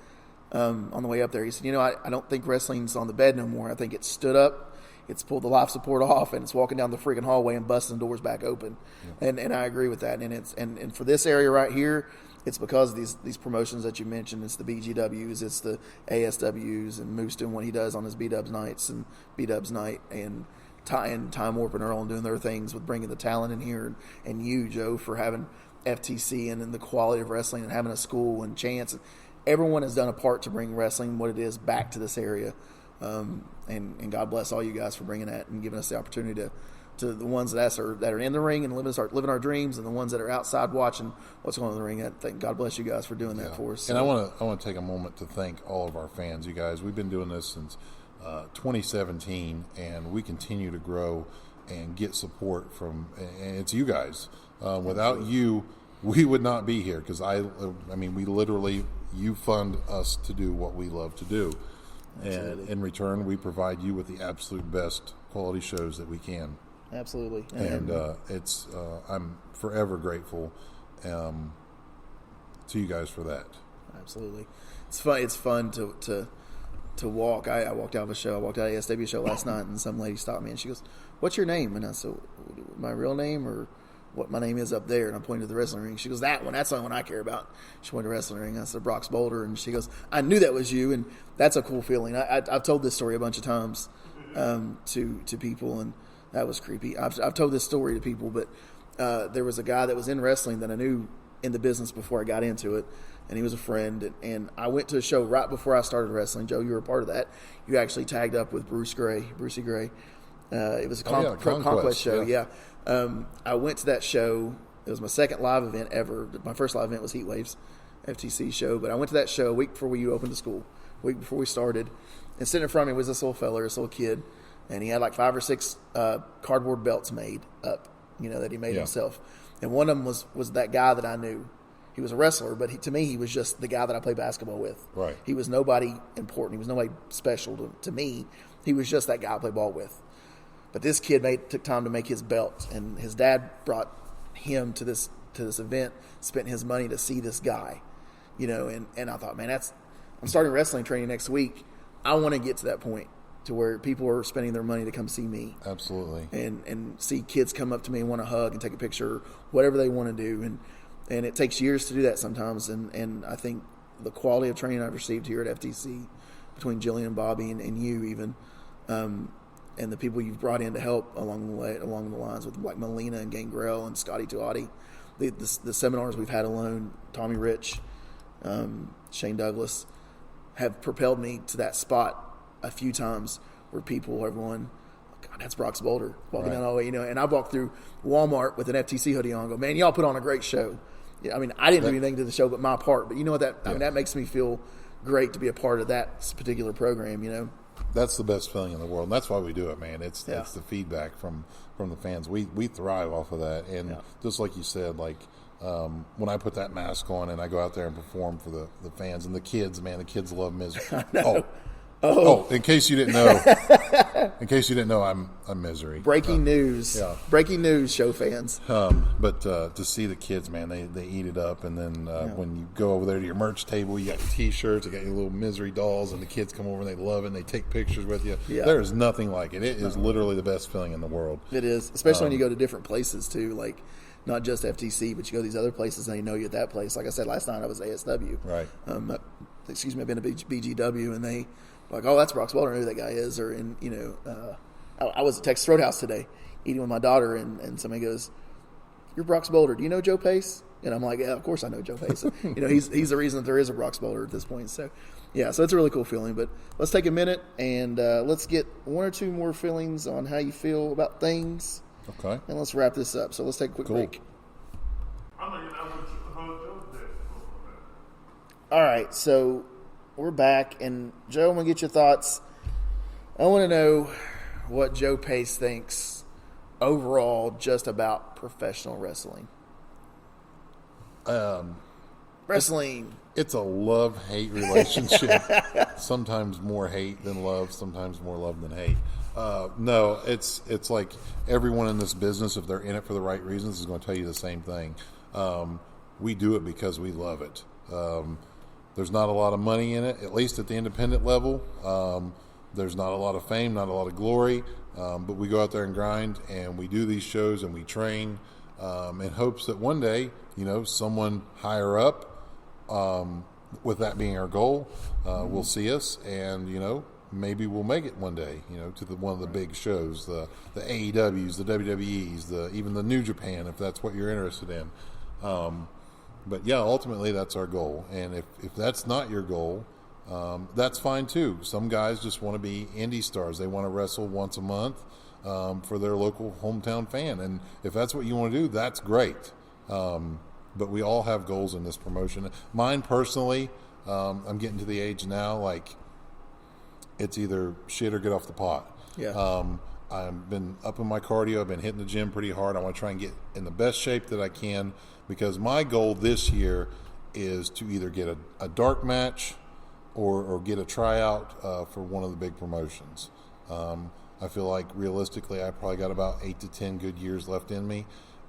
on the way up there, he said, I don't think wrestling's on the bed no more. I think it's stood up, it's pulled the life support off, and it's walking down the freaking hallway and busting doors back open. Yeah. And I agree with that. And it's and for this area right here, it's because of these promotions that you mentioned. It's the BGWs, it's the ASWs, and Moose doing what he does on his B-Dubs nights and B-Dubs night, and Time Warp and Earl and doing their things with bringing the talent in here, and you, Joe, for having FTC and the quality of wrestling and having a school and Chance. Everyone has done a part to bring wrestling, what it is, back to this area. And God bless all you guys for bringing that and giving us the opportunity to the ones that are in the ring and living our dreams, and the ones that are outside watching what's going on in the ring. I think God bless you guys for doing that for us. So. And I want to take a moment to thank all of our fans. You guys, we've been doing this since 2017, and we continue to grow and get support from, and it's you guys. Without you, we would not be here, because we literally, you fund us to do what we love to do. Absolutely. And in return, we provide you with the absolute best quality shows that we can. Absolutely. And I'm forever grateful to you guys for that. Absolutely. It's fun to walk. I walked out of a show. I walked out of the ASW show last night, and some lady stopped me, and she goes, "What's your name?" And I said, "My real name, or what my name is up there?" And I pointed to the wrestling ring. She goes, "That one. That's the one I care about." She went to the wrestling ring. I said, "Brox Boulder." And she goes, "I knew that was you." And that's a cool feeling. I've told this story a bunch of times to people, and that was creepy. I've told this story to people, but there was a guy that was in wrestling that I knew in the business before I got into it, and he was a friend. And I went to a show right before I started wrestling. Joe, you were a part of that. You actually tagged up with Brucey Gray. It was a Conquest show. Yeah. I went to that show. It was my second live event ever. My first live event was Heat Waves, FTC show. But I went to that show a week before you opened the school, a week before we started. And sitting in front of me was this little fella, this little kid. And he had like 5 or 6 cardboard belts made up, that he made himself. And one of them was that guy that I knew. He was a wrestler, but to me, he was just the guy that I play basketball with. Right. He was nobody important. He was nobody special to me. He was just that guy I play ball with. But this kid took time to make his belt, and his dad brought him to this event, spent his money to see this guy, and I thought, man, I'm starting wrestling training next week. I want to get to that point to where people are spending their money to come see me. Absolutely. And see kids come up to me and want to hug and take a picture, whatever they want to do. And it takes years to do that sometimes. And I think the quality of training I've received here at FTC, between Jillian and Bobby and you even, and the people you've brought in to help along the lines with like Melina and Gangrel and Scotty Tuati, the seminars we've had alone, Tommy Rich, Shane Douglas, have propelled me to that spot a few times where everyone, God, that's Brox Boulder walking down all the way, and I walked through Walmart with an FTC hoodie on and go, man, y'all put on a great show. Yeah, I didn't do anything to the show but my part, but you know what, that makes me feel great to be a part of that particular program, That's the best feeling in the world, and that's why we do it, man. It's the feedback from the fans. We thrive off of that, and just like you said, like when I put that mask on and I go out there and perform for the fans and the kids, man, the kids love Misery. Oh, in case you didn't know, I'm Misery. Breaking news. Yeah. Breaking news, show fans. But to see the kids, man, they eat it up. And then when you go over there to your merch table, you got your T-shirts, you got your little Misery dolls, and the kids come over and they love it and they take pictures with you. Yeah. There is nothing like it. It is literally the best feeling in the world. It is, especially when you go to different places too, like not just FTC, but you go to these other places and they know you at that place. Like I said last night, I was ASW. Right. I've been to BGW, and they like, oh, that's Brox Boulder. I know who that guy is. Or I was at Texas Roadhouse today eating with my daughter, and somebody goes, "You're Brox Boulder. Do you know Joe Pace?" And I'm like, "Yeah, of course I know Joe Pace." He's the reason that there is a Brox Boulder at this point. So, yeah, so it's a really cool feeling. But let's take a minute and let's get 1 or 2 more feelings on how you feel about things. Okay. And let's wrap this up. So let's take a quick break. All right, so we're back, and Joe, I'm going to get your thoughts. I want to know what Joe Pace thinks overall just about professional wrestling. Wrestling. It's a love-hate relationship. Sometimes more hate than love, sometimes more love than hate. No, it's like everyone in this business, if they're in it for the right reasons, is going to tell you the same thing. We do it because we love it. There's not a lot of money in it, at least at the independent level. There's not a lot of fame, not a lot of glory, but we go out there and grind, and we do these shows, and we train in hopes that one day, someone higher up, with that being our goal, will see us, and maybe we'll make it one day, to one of the big shows, the AEWs, the WWEs, even the New Japan, if that's what you're interested in. But yeah, ultimately that's our goal, and if that's not your goal, that's fine too. Some guys just want to be indie stars. They want to wrestle once a month for their local hometown fan, and if that's what you want to do, that's great. But we all have goals in this promotion. Mine personally, I'm getting to the age now, like, it's either shit or get off the pot. Yeah. I've been up in my cardio. I've been hitting the gym pretty hard. I want to try and get in the best shape that I can, because my goal this year is to either get a dark match or get a tryout for one of the big promotions. I feel like realistically I probably got about 8 to 10 good years left in me,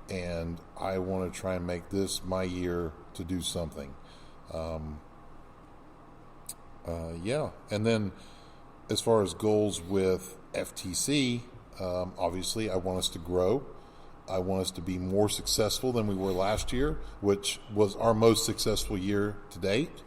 and I want to try and make this my year to do something. Yeah. And then as far as goals with FTC, obviously I want us to grow. I want us to be more successful than we were last year, which was our most successful year to date.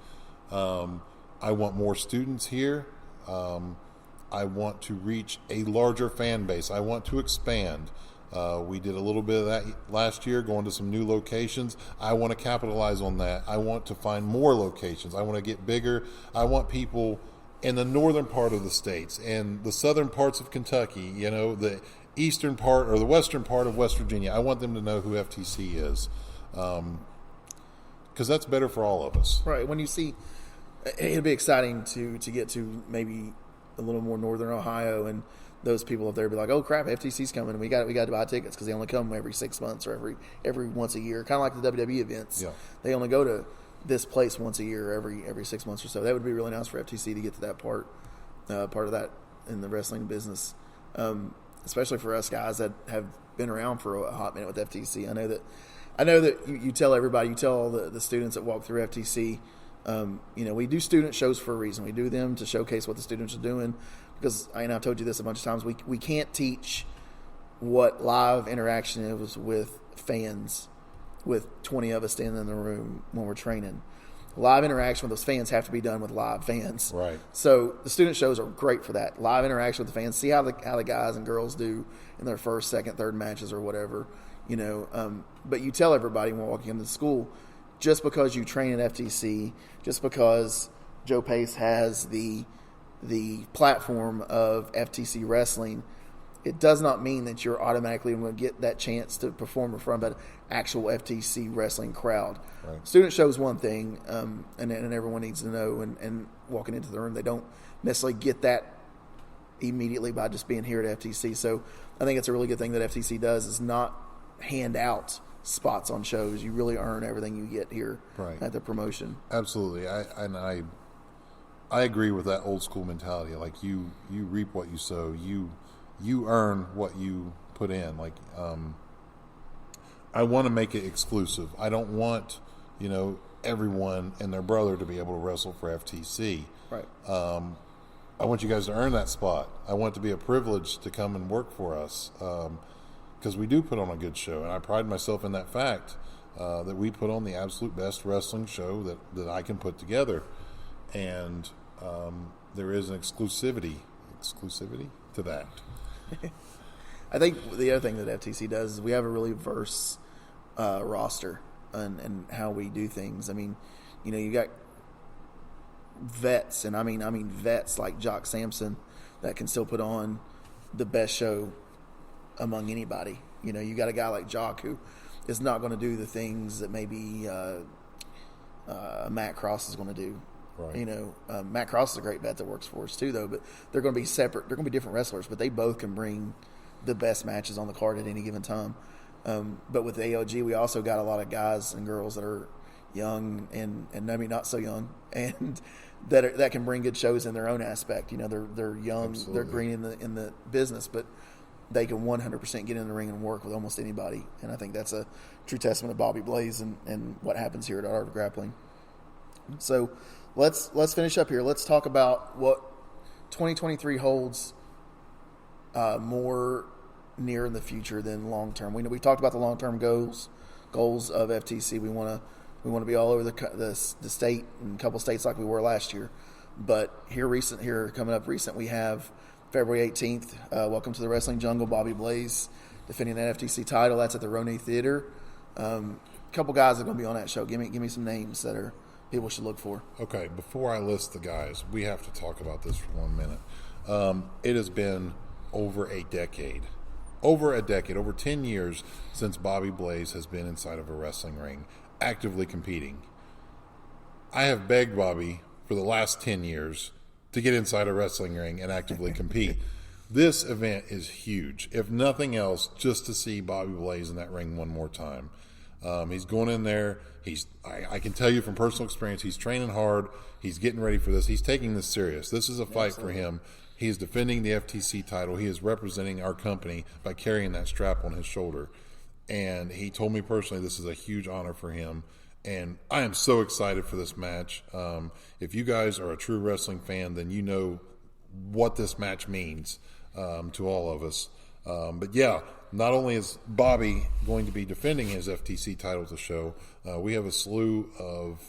I want more students here. I want to reach a larger fan base. I want to expand. We did a little bit of that last year, going to some new locations. I want to capitalize on that. I want to find more locations. I want to get bigger. I want people in the northern part of the states and the southern parts of Kentucky, the eastern part or the western part of West Virginia. I want them to know who FTC is, because that's better for all of us. Right. When you see, it'll be exciting to get to maybe a little more northern Ohio, and those people up there be like, "Oh crap, FTC's coming! We got to buy tickets," because they only come every 6 months or every once a year, kind of like the WWE events. Yeah. They only go to this place once a year, every 6 months or so. That would be really nice for FTC to get to that part of that in the wrestling business, especially for us guys that have been around for a hot minute with FTC. I know that you tell everybody, you tell all the students that walk through FTC. We do student shows for a reason. We do them to showcase what the students are doing, because I've told you this a bunch of times. We can't teach what live interaction is with fans, with 20 of us standing in the room when we're training. Live interaction with those fans have to be done with live fans. Right. So the student shows are great for that. Live interaction with the fans. See how the guys and girls do in their first, second, third matches or whatever. But you tell everybody when walking into the school, just because you train at FTC, just because Joe Pace has the platform of FTC wrestling, it does not mean that you're automatically going to get that chance to perform in front of an actual FTC wrestling crowd. Right. Student show is one thing, and everyone needs to know, and walking into the room, they don't necessarily get that immediately by just being here at FTC. So I think it's a really good thing that FTC does, is not hand out spots on shows. You really earn everything you get here at the promotion. Absolutely. I agree with that old school mentality. Like, you reap what you sow. You earn what you put in. Like, I want to make it exclusive. I don't want, everyone and their brother to be able to wrestle for FTC. Right. I want you guys to earn that spot. I want it to be a privilege to come and work for us, because we do put on a good show, and I pride myself in that fact, that we put on the absolute best wrestling show that I can put together. And there is an exclusivity to that. I think the other thing that FTC does is we have a really diverse roster and how we do things. I mean, you got vets, and I mean vets like Jock Sampson that can still put on the best show among anybody. You got a guy like Jock who is not going to do the things that maybe Matt Cross is going to do. Right. You know, Matt Cross is a great vet that works for us too, though. But they're going to be separate. They're going to be different wrestlers, but they both can bring the best matches on the card at any given time. But with the AOG, we also got a lot of guys and girls that are young and maybe not so young, and that can bring good shows in their own aspect. You know, they're young, Absolutely. they're green in the business, but they can 100% get in the ring and work with almost anybody. And I think that's a true testament of Bobby Blaze and what happens here at Art of Grappling. So let's finish up here. Let's talk about what 2023 holds more near in the future than long term. We talked about the long term goals of FTC. We want to be all over the state and a couple states like we were last year. But coming up recent, we have February 18th. Welcome to the Wrestling Jungle. Bobby Blaze defending that FTC title. That's at the Ronay Theater. A couple guys are going to be on that show. Give me some names that are people should look for. Okay, before I list the guys, we have to talk about this for 1 minute. It has been over a decade, over 10 years since Bobby Blaze has been inside of a wrestling ring, actively competing. I have begged Bobby for the last 10 years to get inside a wrestling ring and actively compete. This event is huge. If nothing else, just to see Bobby Blaze in that ring one more time. He's going in there. I can tell you from personal experience, he's training hard. He's getting ready for this. He's taking this serious. This is a fight for him. He is defending the FTC title. He is representing our company by carrying that strap on his shoulder. And he told me personally this is a huge honor for him. And I am so excited for this match. If you guys are a true wrestling fan, then you know what this match means to all of us. But yeah, not only is Bobby going to be defending his FTC title to show, we have a slew of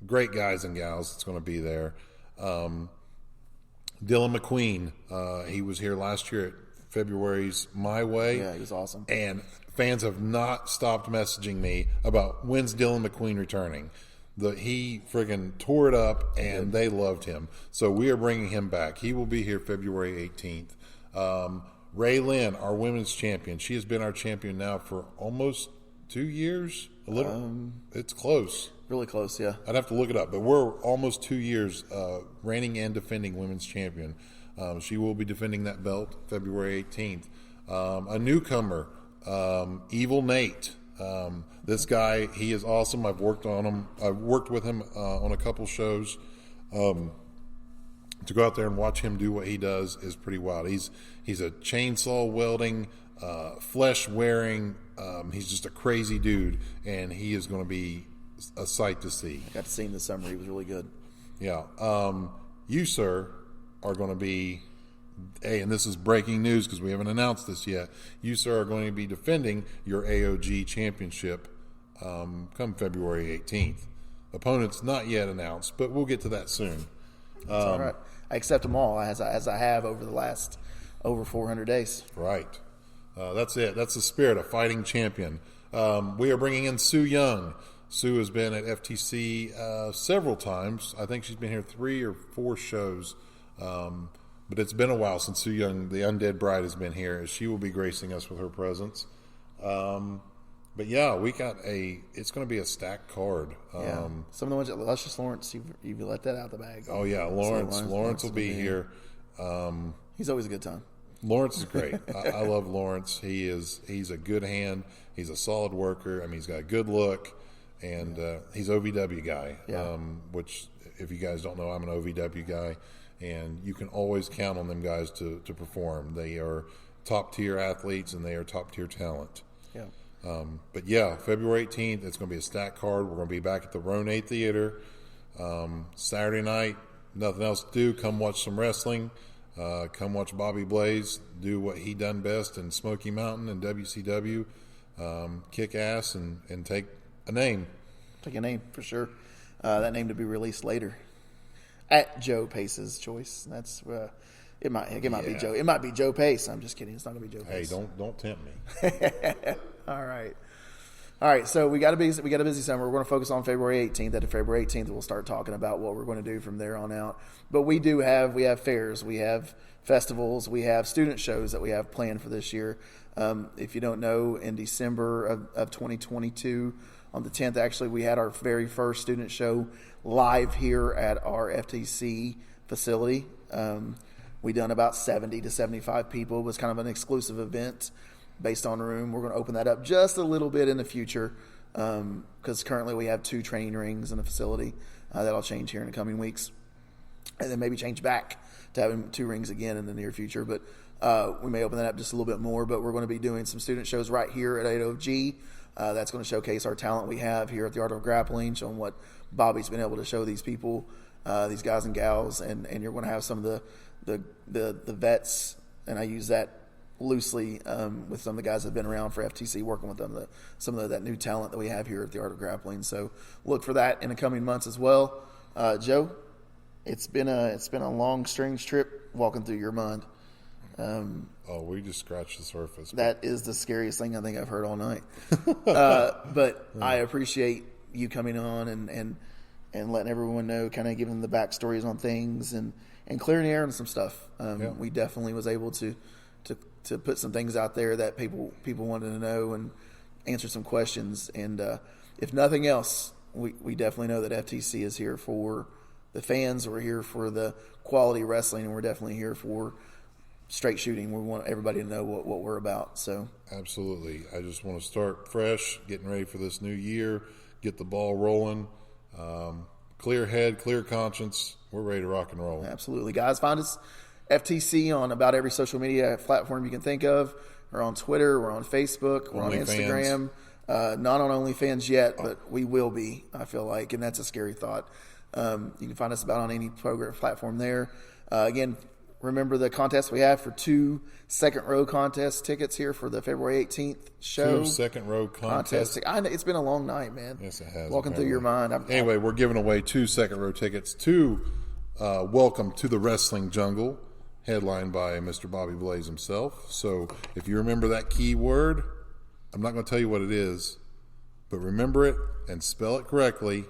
great guys and gals that's going to be there. Dylan McQueen, he was here last year at February's My Way. Yeah, he was awesome. And fans have not stopped messaging me about when's Dylan McQueen returning. He friggin' tore it up, and they loved him. So we are bringing him back. He will be here February 18th. Ray Lynn, our women's champion. She has been our champion now for almost 2 years. It's close. Really close, yeah. I'd have to look it up, but we're almost 2 years reigning and defending women's champion. She will be defending that belt February 18th. A newcomer, Evil Nate. This guy, he is awesome. I've worked with him on a couple shows. To go out there and watch him do what he does is pretty wild. He's a chainsaw wielding, flesh wearing. He's just a crazy dude, and he is going to be a sight to see. I got to see him this summer. He was really good. Yeah. You, sir, are going to be, hey, and this is breaking news because we haven't announced this yet. You, sir, are going to be defending your AOG championship come February 18th. Opponents not yet announced, but we'll get to that soon. That's all right. I accept them all as I have over the last over 400 days. Right. That's it. That's the spirit, a fighting champion. We are bringing in Sue Young. Sue has been at FTC several times. I think she's been here 3 or 4 shows. But it's been a while since Sue Young, the Undead Bride, has been here. She will be gracing us with her presence. But yeah, it's going to be a stacked card. Yeah. Some of the ones at Luscious Lawrence, you've let that out of the bag. Oh yeah, Lawrence will be here. He's always a good time. Lawrence is great. I love Lawrence. He's a good hand. He's a solid worker. I mean, he's got a good look, and he's OVW guy. Yeah. Which, if you guys don't know, I'm an OVW guy, and you can always count on them guys to perform. They are top tier athletes, and they are top tier talent. Yeah. But yeah, February 18th, it's going to be a stacked card. We're going to be back at the Ronay Theater Saturday night. Nothing else to do. Come watch some wrestling. Come watch Bobby Blaze do what he done best in Smoky Mountain and WCW. Kick ass and take a name. Take a name for sure. That name to be released later at Joe Pace's choice. That's it might be Joe. It might be Joe Pace. I'm just kidding. It's not gonna be Joe Pace. Hey, don't tempt me. All right. So we got a busy summer. We're going to focus on February 18th. At February 18th, we'll start talking about what we're going to do from there on out. But we have fairs, we have festivals, we have student shows that we have planned for this year. If you don't know, in December of 2022, on the 10th. Actually, we had our very first student show live here at our FTC facility. We done about 70 to 75 people. It was kind of an exclusive event based on room. We're going to open that up just a little bit in the future because currently we have 2 training rings in the facility. That'll change here in the coming weeks, and then maybe change back to having 2 rings again in the near future. But we may open that up just a little bit more. But we're going to be doing some student shows right here at AOG. That's going to showcase our talent we have here at the Art of Grappling, showing what Bobby's been able to show these people, these guys and gals, and you're going to have some of the vets, and I use that loosely with some of the guys that have been around for FTC, working with them, some of that new talent that we have here at the Art of Grappling. So look for that in the coming months as well. Joe, it's been a long, strange trip walking through your mind. We just scratched the surface. That is the scariest thing I think I've heard all night. But I appreciate you coming on and letting everyone know, kind of giving the backstories on things and clearing the air on some stuff. We definitely was able to put some things out there that people wanted to know and answer some questions. And if nothing else, we definitely know that FTC is here for the fans. We're here for the quality wrestling, and we're definitely here for straight shooting. We want everybody to know what we're about. So absolutely. I just want to start fresh, getting ready for this new year, get the ball rolling. Clear head, clear conscience. We're ready to rock and roll. Absolutely. Guys, find us FTC on about every social media platform you can think of. We're on Twitter, we're on Facebook, we're on Instagram. Not on OnlyFans yet, but we will be, I feel like, and that's a scary thought. You can find us about on any program platform there. Again, remember the contest we have for 2 second row contest tickets here for the February 18th show. 2 second row contest. It's been a long night, man. Yes, it has. Walking through your mind. Anyway, we're giving away 2 second row tickets to Welcome to the Wrestling Jungle, headlined by Mr. Bobby Blaze himself. So if you remember that key word, I'm not going to tell you what it is, but remember it and spell it correctly,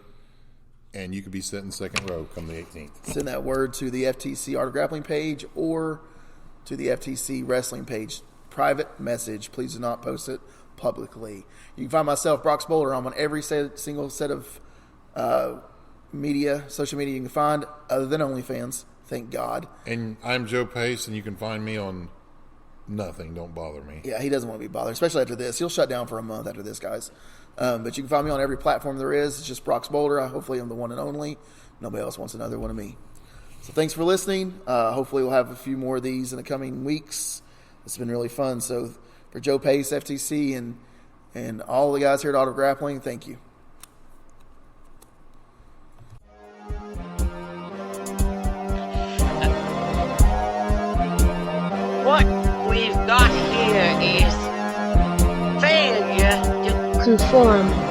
and you could be sitting second row come the 18th. Send that word to the FTC Art of Grappling page or to the FTC Wrestling page. Private message. Please do not post it publicly. You can find myself, Brox Boulder. I'm on every single set of social media you can find, other than OnlyFans. Thank God. And I'm Joe Pace, and you can find me on nothing. Don't bother me. Yeah, he doesn't want to be bothered, especially after this. He'll shut down for a month after this, guys. But you can find me on every platform there is. It's just Brox Boulder. Hopefully I'm the one and only. Nobody else wants another one of me. So thanks for listening. Hopefully we'll have a few more of these in the coming weeks. It's been really fun. So for Joe Pace, FTC, and all the guys here at Art of Grappling, thank you. What we've got here is failure to conform.